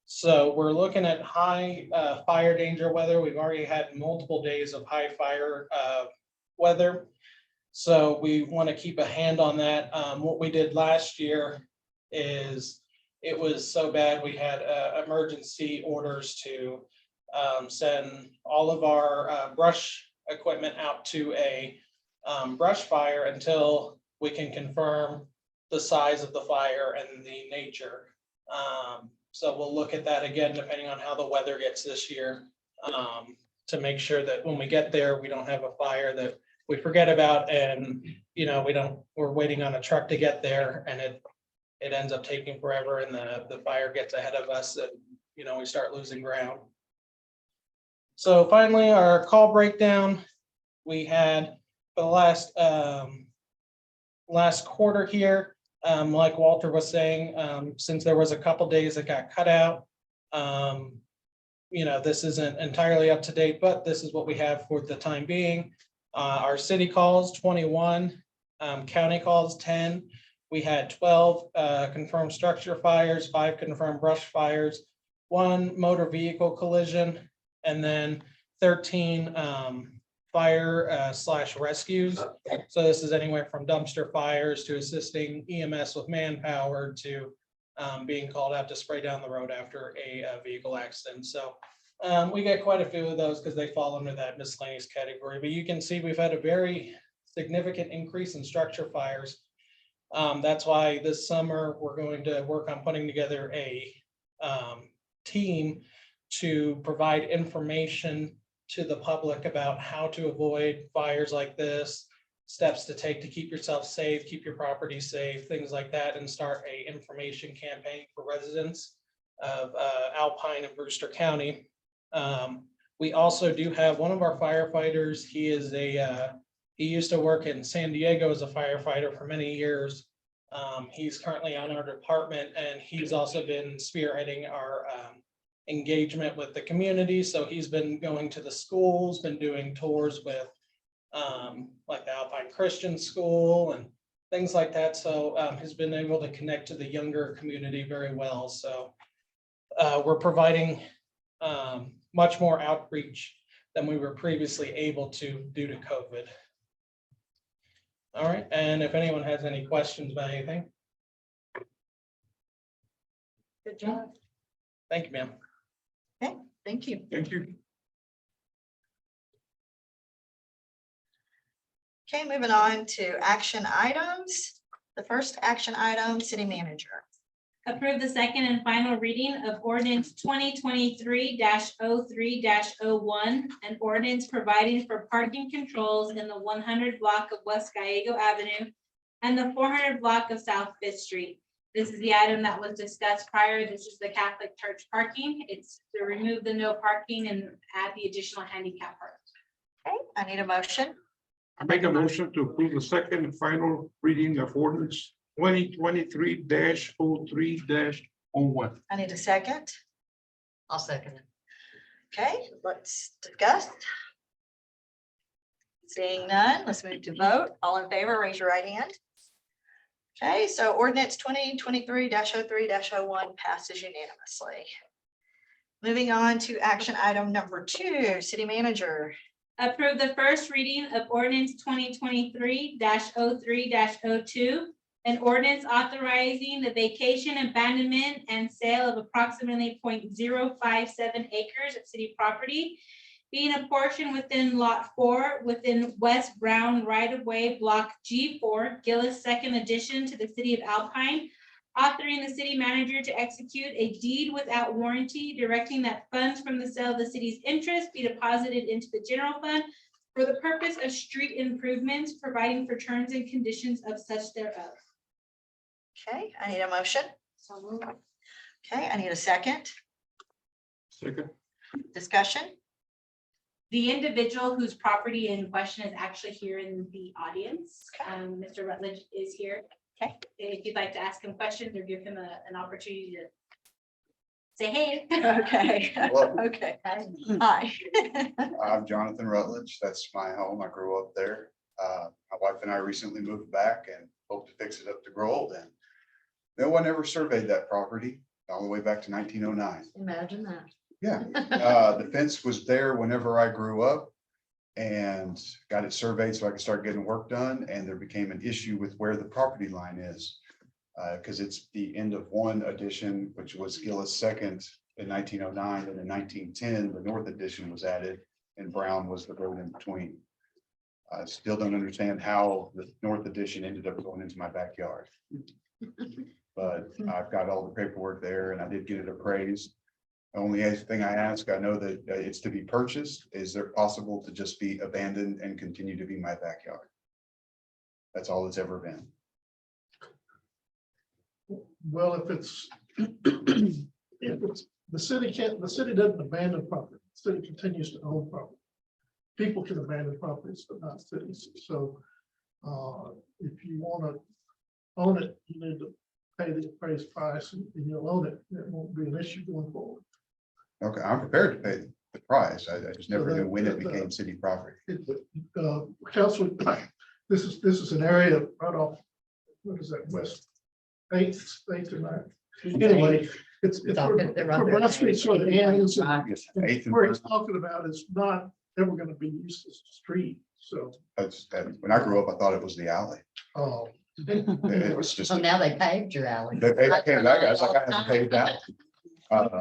So we're looking at high fire danger weather. We've already had multiple days of high fire weather. So we want to keep a hand on that. What we did last year is it was so bad, we had emergency orders to send all of our brush equipment out to a brush fire until we can confirm the size of the fire and the nature. So we'll look at that again, depending on how the weather gets this year, to make sure that when we get there, we don't have a fire that we forget about and, you know, we're waiting on a truck to get there and it ends up taking forever and the fire gets ahead of us and, you know, we start losing ground. So finally, our call breakdown, we had for the last quarter here, like Walter was saying, since there was a couple days that got cut out, you know, this isn't entirely up to date, but this is what we have for the time being. Our city calls 21, county calls 10. We had 12 confirmed structure fires, 5 confirmed brush fires, 1 motor vehicle collision, and then 13 fire / rescues. So this is anywhere from dumpster fires to assisting EMS with manpower to being called out to spray down the road after a vehicle accident. So we get quite a few of those because they fall under that miscellaneous category. But you can see we've had a very significant increase in structure fires. That's why this summer we're going to work on putting together a team to provide information to the public about how to avoid fires like this, steps to take to keep yourself safe, keep your property safe, things like that, and start a information campaign for residents of Alpine and Brewster County. We also do have one of our firefighters. He is he used to work in San Diego as a firefighter for many years. He's currently on our department, and he's also been spearheading our engagement with the community. So he's been going to the schools, been doing tours with like the Alpine Christian School and things like that. So he's been able to connect to the younger community very well. So we're providing much more outreach than we were previously able to due to COVID. All right, and if anyone has any questions about anything. Good job. Thank you, ma'am. Thank you. Thank you. Okay, moving on to action items. The first action item, city manager. Approve the second and final reading of ordinance 2023-03-01, an ordinance providing for parking controls in the 100 block of West Gallego Avenue and the 400 block of South Fifth Street. This is the item that was discussed prior. This is the Catholic Church parking. It's to remove the no parking and add the additional handicap park. Okay, I need a motion. I make a motion to approve the second and final reading of ordinance 2023-03-01. I need a second. I'll second it. Okay, let's discuss. Seeing none, let's move to vote. All in favor, raise your right hand. Okay, so ordinance 2023-03-01 passes unanimously. Moving on to action item number 2, city manager. Approve the first reading of ordinance 2023-03-02, an ordinance authorizing the vacation, abandonment, and sale of approximately 0.057 acres of city property, being a portion within Lot 4 within West Brown right-of-way Block G4, Gillis Second Addition to the city of Alpine, authoring the city manager to execute a deed without warranty, directing that funds from the sale of the city's interest be deposited into the general fund for the purpose of street improvements, providing for terms and conditions of such thereof. Okay, I need a motion. Okay, I need a second. Second. Discussion. The individual whose property in question is actually here in the audience. Mr. Rutledge is here. Okay. If you'd like to ask him questions or give him an opportunity to say, hey. Okay, Hello. okay. Hi. I'm Jonathan Rutledge. That's my home. I grew up there. My wife and I recently moved back and hope to fix it up to grow old. And no one ever surveyed that property all the way back to 1909. Imagine that. Yeah, the fence was there whenever I grew up and got it surveyed so I could start getting work done. And there became an issue with where the property line is. Because it's the end of one addition, which was Gillis Second in 1909, and in 1910, the North Addition was added, and Brown was the road in between. I still don't understand how the North Addition ended up going into my backyard. But I've got all the paperwork there, and I did get it appraised. The only thing I ask, I know that it's to be purchased. Is there possible to just be abandoned and continue to be my backyard? That's all it's ever been. Well, if it's, the city doesn't abandon property, the city continues to own property. People can abandon properties, but not cities, so if you want to own it, you need to pay the appraised price and you'll own it, it won't be an issue going forward. Okay, I'm prepared to pay the price. I just never knew when it became city property. Council, this is an area right off, what is that, West Eighth or Ninth? Anyway, it's where Broad Street sort of ends. Eighth and Where he's First. talking about is not ever going to be used as a street, so. When I grew up, I thought it was the alley. It was just. So now they paved your alley. They came back, I was like, I haven't paid that.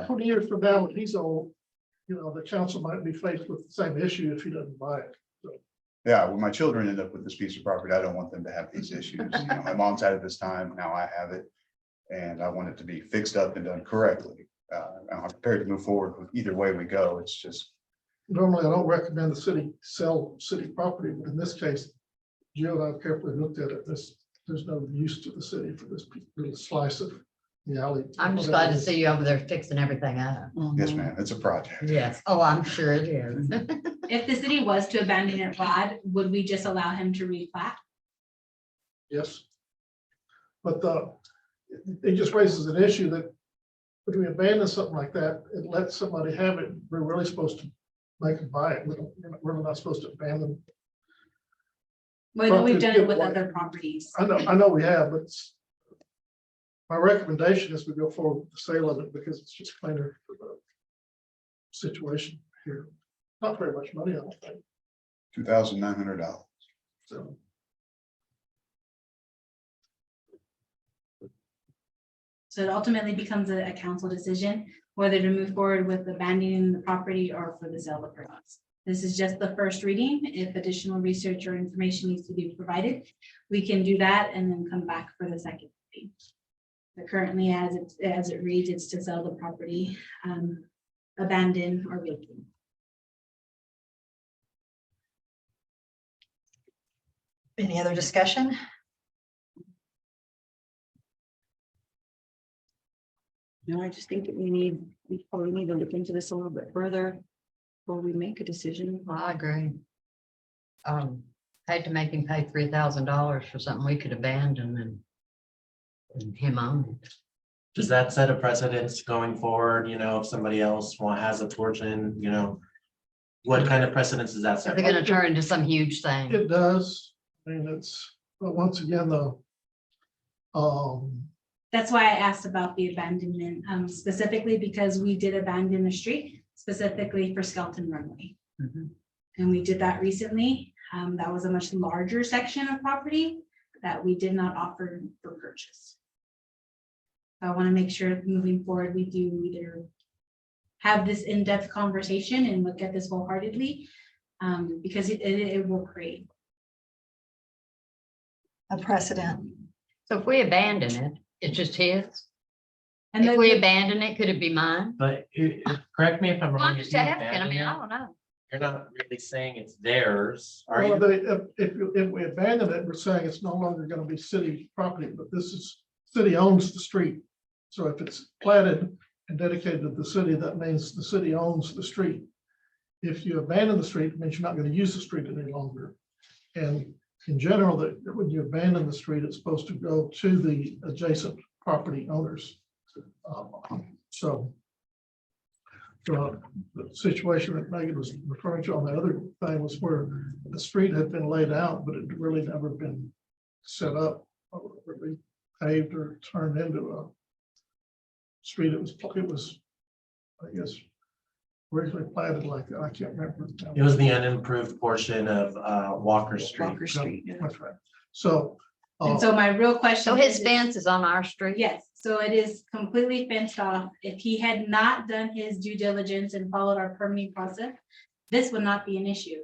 20 years from now, when he's old, the council might be faced with the same issue if he doesn't buy it. Yeah, when my children end up with this piece of property, I don't want them to have these issues. My mom's had it this time, now I have it. And I want it to be fixed up and done correctly. I'm prepared to move forward with either way we go. It's just, Normally, I don't recommend the city sell city property, but in this case, Jill and I carefully looked at it. There's no use to the city for this little slice of the alley. I'm just glad to see you over there fixing everything up. Yes, ma'am, it's a project. Yes, oh, I'm sure it is. If the city was to abandon it, Rod, would we just allow him to replat? Yes. But it just raises an issue that if we abandon something like that, it lets somebody have it, we're really supposed to make them buy it. We're not supposed to abandon. Well, we've done it with Property. other properties. I know we have, but my recommendation is we go forward with the sale of it because it's just cleaner for the situation here. Not very much money, I don't think, $2,900. so. So it ultimately becomes a council decision whether to move forward with abandoning the property or for the sale of products. This is just the first reading. If additional research or information needs to be provided, we can do that and then come back for the second reading. But currently, as it reads, it's to sell the property, abandon or vacant. Any other discussion? No, I just think that we probably need to look into this a little bit further before we make a decision. Well, I agree. Hate to make him pay $3,000 for something we could abandon and him own it. Does that set a precedence going forward, if somebody else has a portion, what kind of precedence does that So set? they're gonna turn into some huge thing. It does, I mean, but once again, though. That's why I asked about the abandonment, specifically because we did abandon a street specifically for Skeleton Runway. Mhm. And we did that recently. That was a much larger section of property that we did not offer for purchase. I want to make sure moving forward, we do either have this in-depth conversation and look at this wholeheartedly, because it will create. A precedent. So if we abandon it, it's just his. And If then we abandon it, could it be mine? But correct me if I'm wrong. I'm if just you asking, I abandon mean, it, I don't know. You're not really saying it's theirs, are Well, you? if we abandon it, we're saying it's no longer gonna be city property, but city owns the street. So if it's platted and dedicated to the city, that means the city owns the street. If you abandon the street, it means you're not gonna use the street any longer. And in general, that when you abandon the street, it's supposed to go to the adjacent property owners. So. The situation that Megan was referring to on the other thing was where the street had been laid out, but it really never been set up, or really paved or turned into a street. It was, I guess, originally platted like that. I can't remember. It was the unimproved portion of Walker Street. Walker Street. Yeah. That's right. So. And so my real question. So his is- fence is on our street? Yes, so it is completely fenced off. If he had not done his due diligence and followed our permitting process, this would not be an issue.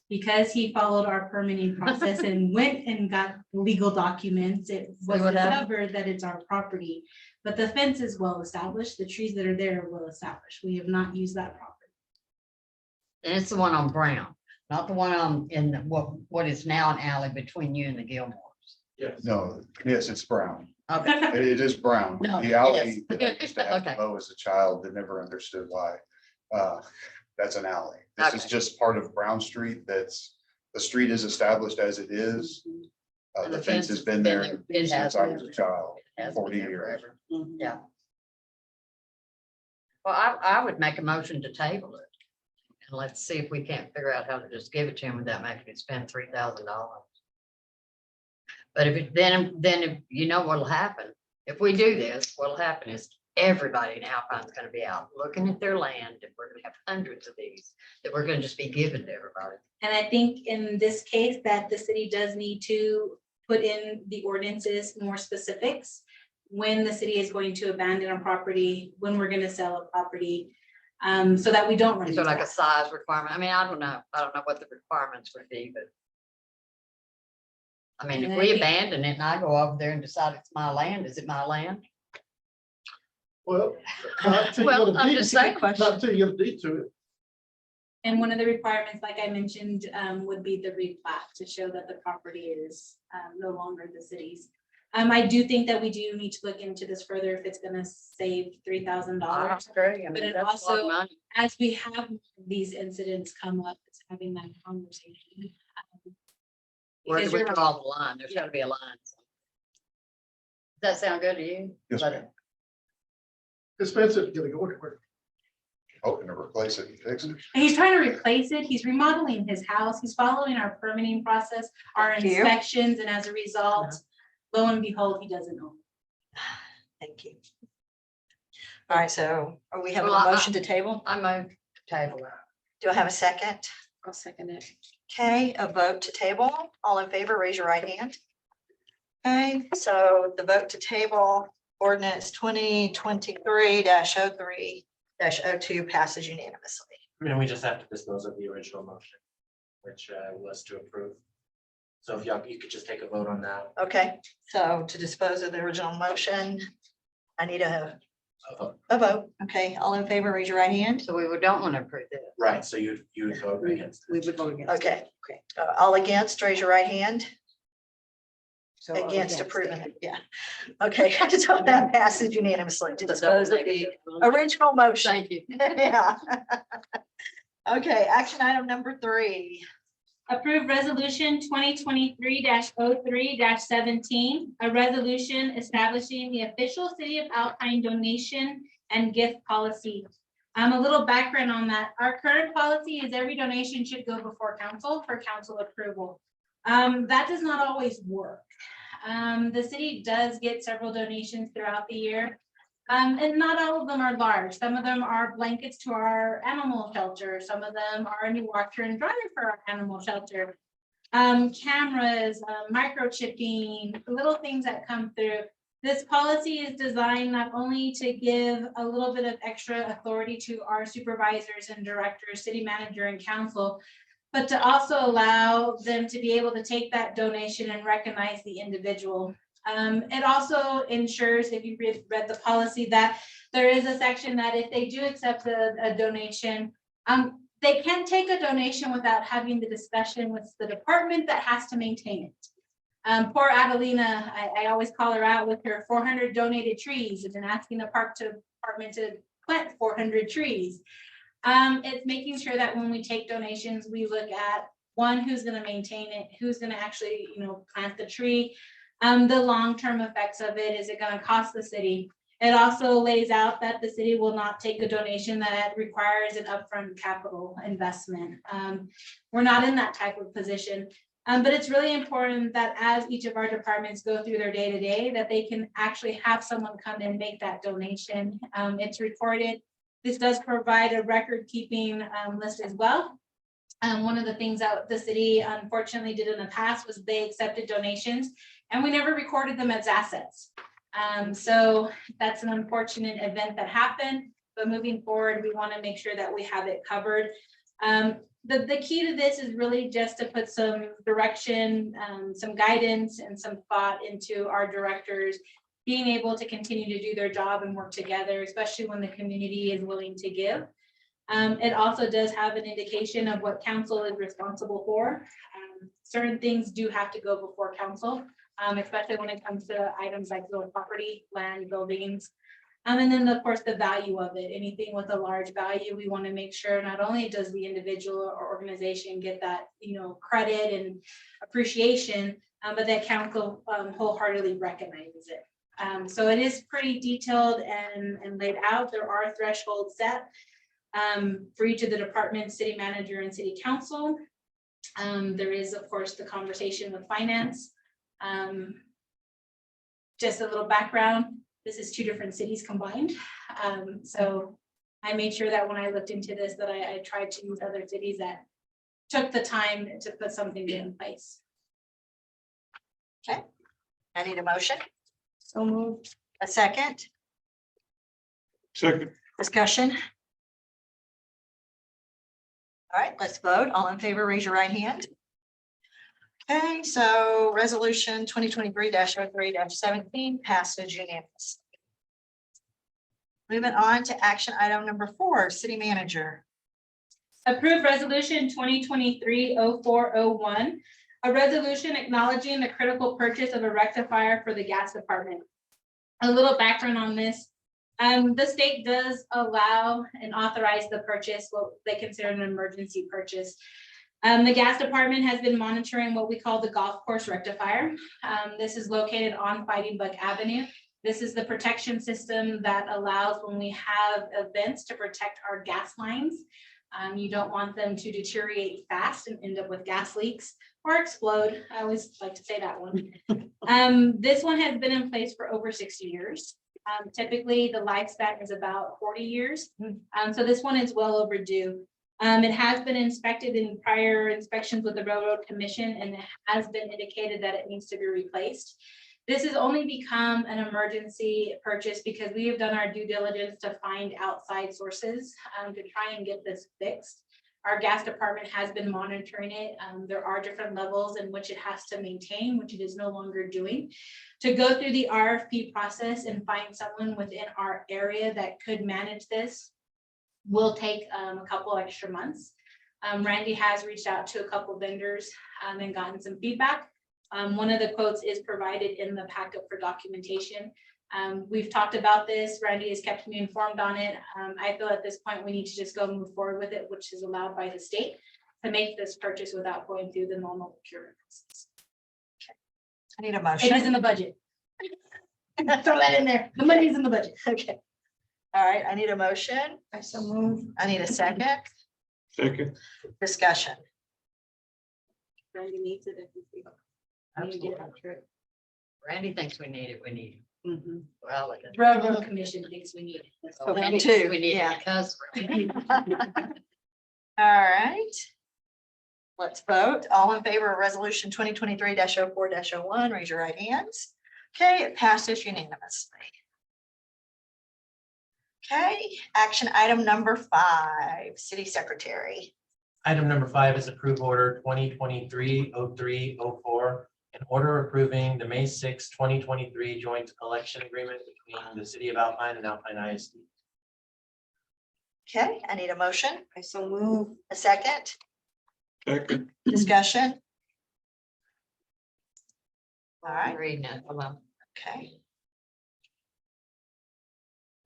Because he followed our permitting process and went and got legal documents, it was what happened? discovered that it's our property. But the fence is well established, the trees that are there are well established. We have not used that property. And it's the one on Brown, not the one on in what is now an alley between you and the Gilmores. Yes. No, yes, it's brown. Okay. It is brown. No, The yes. alley that I used to have to Okay. mow as a child that never understood why. That's an alley. This is Okay. just part of Brown Street. The street is established as it is. And The fence has been there It has since I was a been. child, It has been 40 there years. forever. Yeah. Well, I would make a motion to table it. And let's see if we can't figure out how to just give it to him without making it spend $3,000. But then if you know what'll happen, if we do this, what'll happen is everybody in Alpine's gonna be out looking at their land, and we're gonna have hundreds of these that we're gonna just be giving to everybody. And I think in this case that the city does need to put in the ordinances more specifics. When the city is going to abandon a property, when we're gonna sell a property, so that we don't run So into like a that. size requirement. I mean, I don't know what the requirements would be, but. I mean, And if I we think- abandon it and I go over there and decide it's my land, is it my land? Well. not till you Well, get a I'm deed- just saying. Not until you get a deed to it. And one of the requirements, like I mentioned, would be the replat to show that the property is no longer the city's. I do think that we do need to look into this further if it's gonna save $3,000. Great. I But mean, it that's a lot of also- money. As we have these incidents come up, it's having that conversation. Where do Because we you're draw the line? There's gotta be a line. Does that sound good to you? Yes, Let ma'am. it- Expensive to get it going quick. Hoping to replace it and fix it. And he's trying to replace it. He's remodeling his house. He's following our permitting process, our Thank you. inspections, and as a result, lo and behold, he doesn't own. Thank you. All right, so are we having a Well, I- motion to table? I moved to table it. Do I have a second? I'll second it. Okay, a vote to table. All in favor, raise your right hand. Okay, so the vote to table ordinance 2023-03-02 passes unanimously. And we just have to dispose of the original motion, which was to approve. So if y'all, you could just take a vote on that. Okay, so to dispose of the original motion, I need a vote. vote. Okay, all in favor, raise your right hand. So we don't want to approve this. Right, so you would vote against. We would vote against. Okay, all against, raise your right hand. So Against approving it, yeah. Okay, so that passes unanimously to dispose of the original motion. Thank you. Yeah. Okay, action item number 3. Approve resolution 2023-03-17, a resolution establishing the official city of Alpine donation and gift policy. A little background on that. Our current policy is every donation should go before council for council approval. That does not always work. The city does get several donations throughout the year. And not all of them are large. Some of them are blankets to our animal shelter. Some of them are a new washer and dryer for our animal shelter. Cameras, microchipping, little things that come through. This policy is designed not only to give a little bit of extra authority to our supervisors and directors, city manager and council, but to also allow them to be able to take that donation and recognize the individual. It also ensures, if you read the policy, that there is a section that if they do accept a donation, they can't take a donation without having the discussion with the department that has to maintain it. Poor Adelina, I always call her out with her 400 donated trees and then asking the department to plant 400 trees. It's making sure that when we take donations, we look at one, who's going to maintain it, who's going to actually, plant the tree. The long-term effects of it, is it going to cost the city? It also lays out that the city will not take a donation that requires an upfront capital investment. We're not in that type of position. But it's really important that as each of our departments go through their day-to-day, that they can actually have someone come and make that donation. It's recorded. This does provide a record-keeping list as well. One of the things that the city unfortunately did in the past was they accepted donations and we never recorded them as assets. So that's an unfortunate event that happened, but moving forward, we want to make sure that we have it covered. The key to this is really just to put some direction, some guidance and some thought into our directors being able to continue to do their job and work together, especially when the community is willing to give. It also does have an indication of what council is responsible for. Certain things do have to go before council, especially when it comes to items like real property, land, buildings. And then of course, the value of it, anything with a large value, we want to make sure not only does the individual or organization get that, credit and appreciation, but that council wholeheartedly recognizes it. So it is pretty detailed and laid out. There are thresholds set for each of the departments, city manager and city council. There is, of course, the conversation with finance. Just a little background, this is 2 different cities combined. So I made sure that when I looked into this, that I tried to use other cities that took the time to put something in place. Okay, I need a motion. So moved. A second. Second. Discussion. All right, let's vote. All in favor, raise your right hand. Okay, so resolution 2023-03-17 passes unanimously. Moving on to action item number 4, city manager. Approve resolution 2023-0401, a resolution acknowledging the critical purchase of a rectifier for the gas department. A little background on this. The state does allow and authorize the purchase, what they consider an emergency purchase. The gas department has been monitoring what we call the golf course rectifier. This is located on Fighting Buck Avenue. This is the protection system that allows when we have events to protect our gas lines. You don't want them to deteriorate fast and end up with gas leaks or explode. I always like to say that one. This one has been in place for over 60 years. Typically, the lifespan is about 40 years. So this one is well overdue. It has been inspected in prior inspections with the Railroad Commission, and it has been indicated that it needs to be replaced. This has only become an emergency purchase because we have done our due diligence to find outside sources to try and get this fixed. Our gas department has been monitoring it. There are different levels in which it has to maintain, which it is no longer doing. To go through the RFP process and find someone within our area that could manage this will take a couple extra months. Randy has reached out to a couple vendors and gotten some feedback. One of the quotes is provided in the packet for documentation. We've talked about this. Randy has kept me informed on it. I feel at this point we need to just go move forward with it, which is allowed by the state to make this purchase without going through the normal procurement process. I need a It motion. is in the budget. Throw that in there. The money's in the budget. Okay. All right, I need a motion. I so move. I need a second. Second. Discussion. Randy needs it if you feel. Randy thinks we need it, we need it. Mhm. Well, it Railroad Commission thinks we need it. Well, Me maybe too, We need yeah. it because. All right. Let's vote. All in favor of resolution 2023-04-01, raise your right hands. Okay, it passes unanimously. Okay, action item number 5, city secretary. Item number 5 is approve order 2023-03-04, an order approving the May 6, 2023 joint election agreement between the city of Alpine and Alpine ISD. Okay, I need a motion. I so move. A second. Second. Discussion. All right, Reading it, hold on. okay.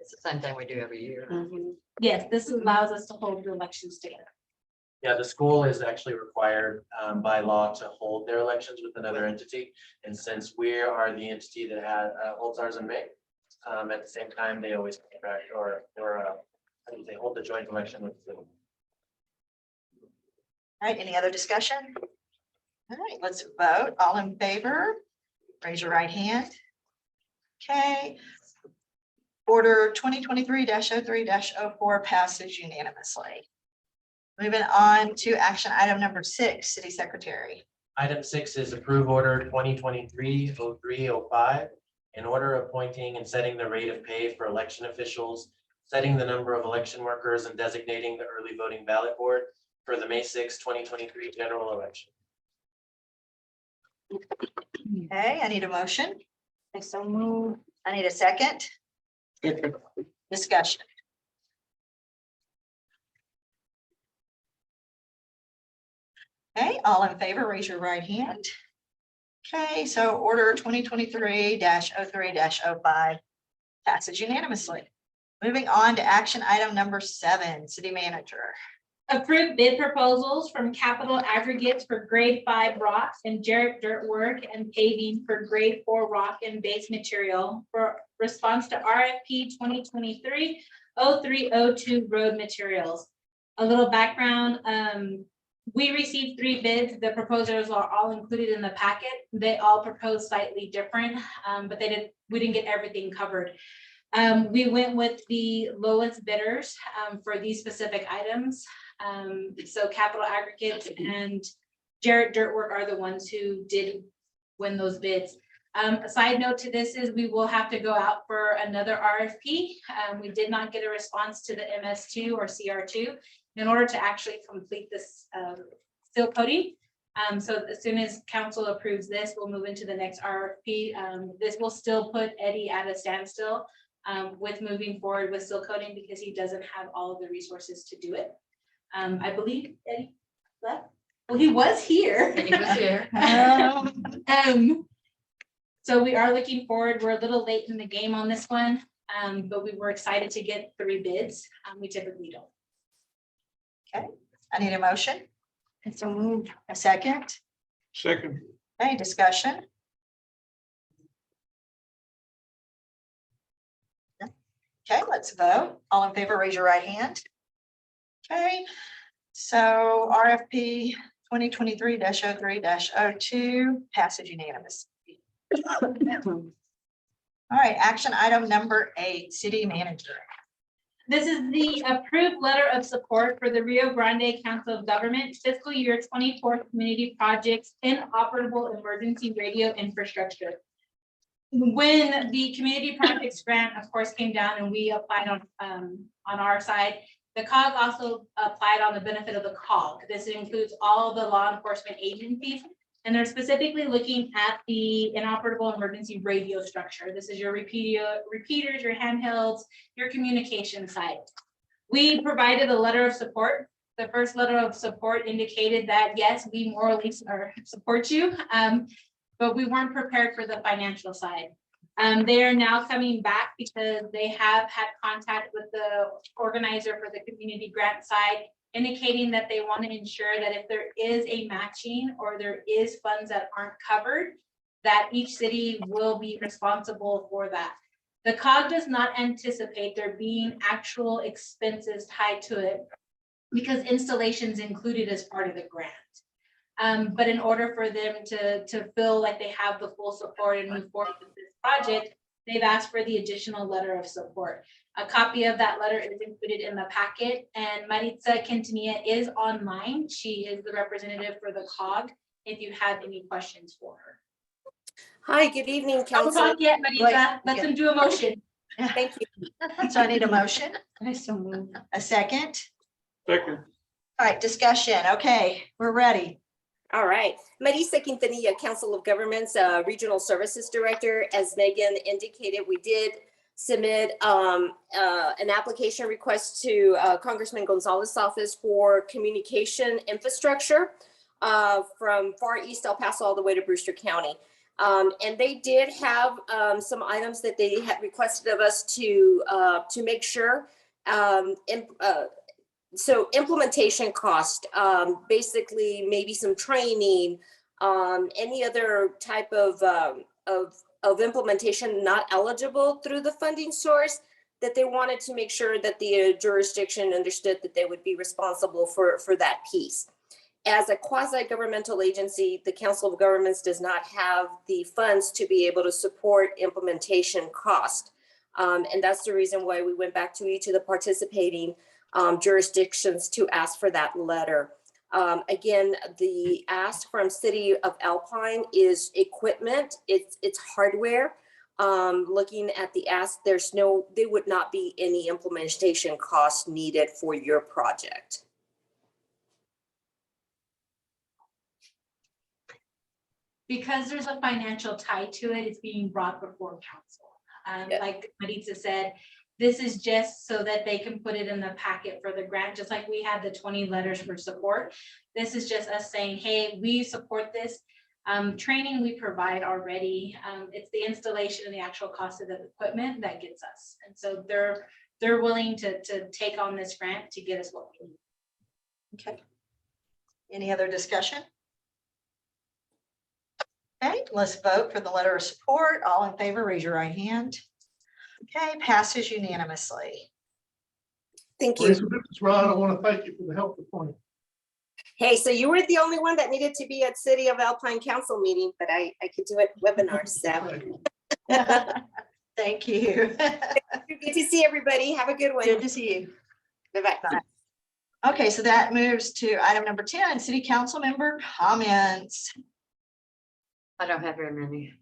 It's the same thing we do every year. Mhm. Yes, this allows us to hold the elections together. Yeah, the school is actually required by law to hold their elections with another entity. And since we are the entity that holds ours in May, at the same time, they always contract or they hold the joint election with the. All right, any other discussion? All right, let's vote. All in favor, raise your right hand. Okay. Order 2023-03-04 passes unanimously. Moving on to action item number 6, city secretary. Item 6 is approve order 2023-03-05, an order appointing and setting the rate of pay for election officials, setting the number of election workers and designating the early voting ballot board for the May 6, 2023 general election. Okay, I need a motion. I so move. I need a second. Second. Discussion. Okay, all in favor, raise your right hand. Okay, so order 2023-03-05 passes unanimously. Moving on to action item number 7, city manager. Approve bid proposals from Capital Aggregates for grade 5 rock and Jarrett Dirt Work and paving for grade 4 rock and base material for response to RFP 2023-03-02 road materials. A little background, we received 3 bids. The proposals are all included in the packet. They all propose slightly different, but we didn't get everything covered. We went with the lowest bidders for these specific items. So Capital Aggregates and Jarrett Dirt Work are the ones who did win those bids. A side note to this is we will have to go out for another RFP. We did not get a response to the MS2 or CR2 in order to actually complete this seal coating. So as soon as council approves this, we'll move into the next RFP. This will still put Eddie at a standstill with moving forward with seal coating because he doesn't have all of the resources to do it. I believe Eddie left. Well, he was here. And he was here. So we are looking forward. We're a little late in the game on this one, but we were excited to get 3 bids. We typically don't. I need a motion. And so moved. A second. Second. Okay, discussion. Okay, let's vote. All in favor, raise your right hand. Okay, so RFP 2023-03-02 passage unanimous. All right, action item number 8, city manager. This is the approved letter of support for the Rio Grande Council of Government fiscal year 24 community projects inoperable emergency radio infrastructure. When the community projects grant, of course, came down and we applied on our side, the COG also applied on the benefit of the COG. This includes all the law enforcement agencies, and they're specifically looking at the inoperable emergency radio structure. This is your repeaters, your handhelds, your communication side. We provided a letter of support. The first letter of support indicated that, yes, we morally support you, but we weren't prepared for the financial side. They are now coming back because they have had contact with the organizer for the community grant side, indicating that they want to ensure that if there is a matching or there is funds that aren't covered, that each city will be responsible for that. The COG does not anticipate there being actual expenses tied to it because installation's included as part of the grant. But in order for them to feel like they have the full support and move forward with this project, they've asked for the additional letter of support. A copy of that letter is included in the packet, and Maritza Quintanilla is online. She is the representative for the COG if you have any questions for her. Hi, good evening, Don't council. talk yet, Maritza. Let them do a motion. Thank you. So I need a motion, I so moved. a second. Second. All right, discussion. Okay, we're ready. All right. Marisa Quintanilla, Council of Governments, Regional Services Director. As Megan indicated, we did submit an application request to Congressman Gonzalez's office for communication infrastructure from Far East El Paso all the way to Brewster County. And they did have some items that they had requested of us to make sure. So implementation cost, basically maybe some training, any other type of implementation not eligible through the funding source, that they wanted to make sure that the jurisdiction understood that they would be responsible for that piece. As a quasi-governmental agency, the Council of Governments does not have the funds to be able to support implementation cost. And that's the reason why we went back to each of the participating jurisdictions to ask for that letter. Again, the ask from City of Alpine is equipment, it's hardware. Looking at the ask, there would not be any implementation costs needed for your project. Because there's a financial tie to it, it's being brought before council. Yeah. Like Maritza said, this is just so that they can put it in the packet for the grant, just like we had the 20 letters for support. This is just us saying, hey, we support this. Training we provide already. It's the installation and the actual cost of the equipment that gets us. And so they're willing to take on this grant to get us what we need. Okay. Any other discussion? Okay, let's vote for the letter of support. All in favor, raise your right hand. Okay, passes unanimously. Thank you. Ron, I want to thank you for the help this morning. Hey, so you were the only one that needed to be at City of Alpine Council meeting, but I could do it webinar, so. Thank you. Good to see everybody. Have a good one. Good to see you. Bye-bye. Okay, so that moves to item number 10, city council member comments. I don't have very many.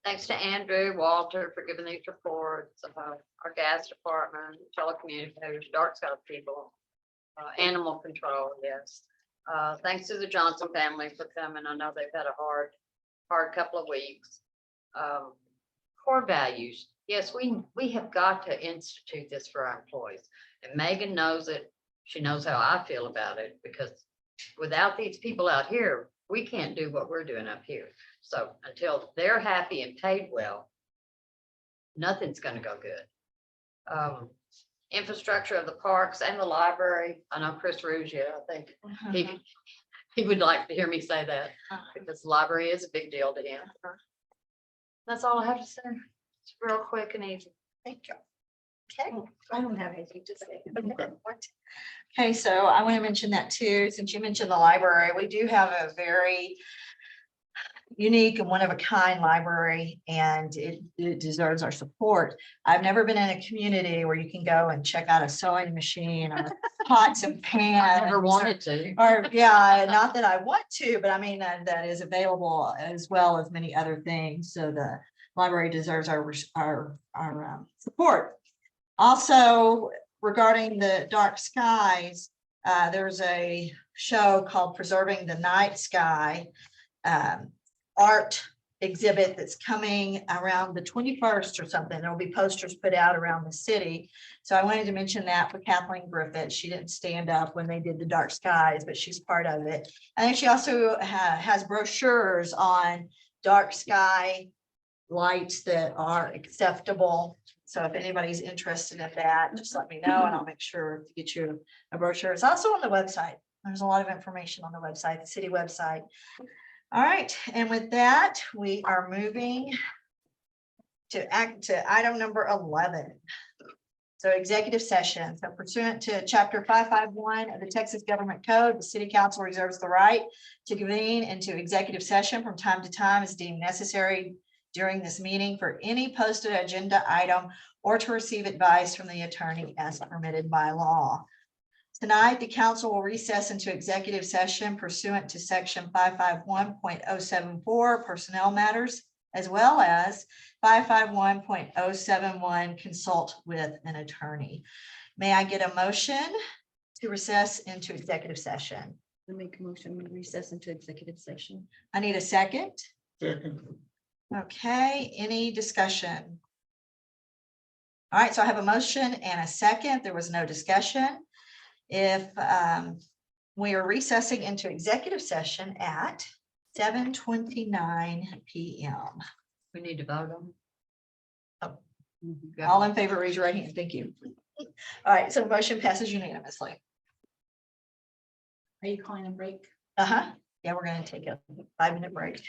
Thanks to Andrew, Walter for giving these reports about our gas department, telecommunicators, dark sky people, animal control, yes. Thanks to the Johnson family for coming. I know they've had a hard couple of weeks. Core values. yes, we have got to institute this for our employees. And Megan knows it. She knows how I feel about it because without these people out here, we can't do what we're doing up here. So until they're happy and paid well, nothing's gonna go good. Infrastructure of the parks and the library. I know Chris Ruggia, I think he would like to hear me say that because the library is a big deal to him. That's all I have to say. It's real quick and easy. Thank you. Okay. I don't have anything to say. Okay, so I want to mention that too, since you mentioned the library, we do have a very unique and one of a kind library, and it deserves our support. I've never been in a community where you can go and check out a sewing machine or pots and pans. I never wanted to. Or, yeah, not that I want to, but I mean, that is available as well as many other things. So the library deserves our support. Also, regarding the dark skies, there's a show called Preserving the Night Sky art exhibit that's coming around the 21st or something. There'll be posters put out around the city. So I wanted to mention that for Kathleen Griffith. She didn't stand up when they did the dark skies, but she's part of it. I think she also has brochures on dark sky lights that are acceptable. So if anybody's interested in that, just let me know and I'll make sure to get you a brochure. It's also on the website. There's a lot of information on the website, the city website. All right, and with that, we are moving to item number 11. So executive session. So pursuant to chapter 551 of the Texas Government Code, the city council reserves the right to convene into executive session from time to time as deemed necessary during this meeting for any posted agenda item or to receive advice from the attorney as permitted by law. Tonight, the council will recess into executive session pursuant to section 551.074 personnel matters, as well as 551.071 consult with an attorney. May I get a motion to recess into executive session? I make a motion, we recess into executive session. I need a second. Second. Okay, any discussion? All right, so I have a motion and a second. There was no discussion. If we are recessing into executive session at 7:29 p.m. We need to vote on. All in favor, raise your right hand. Thank you. All right, so motion passes unanimously. Are you calling a break? Yeah, we're going to take a 5-minute break.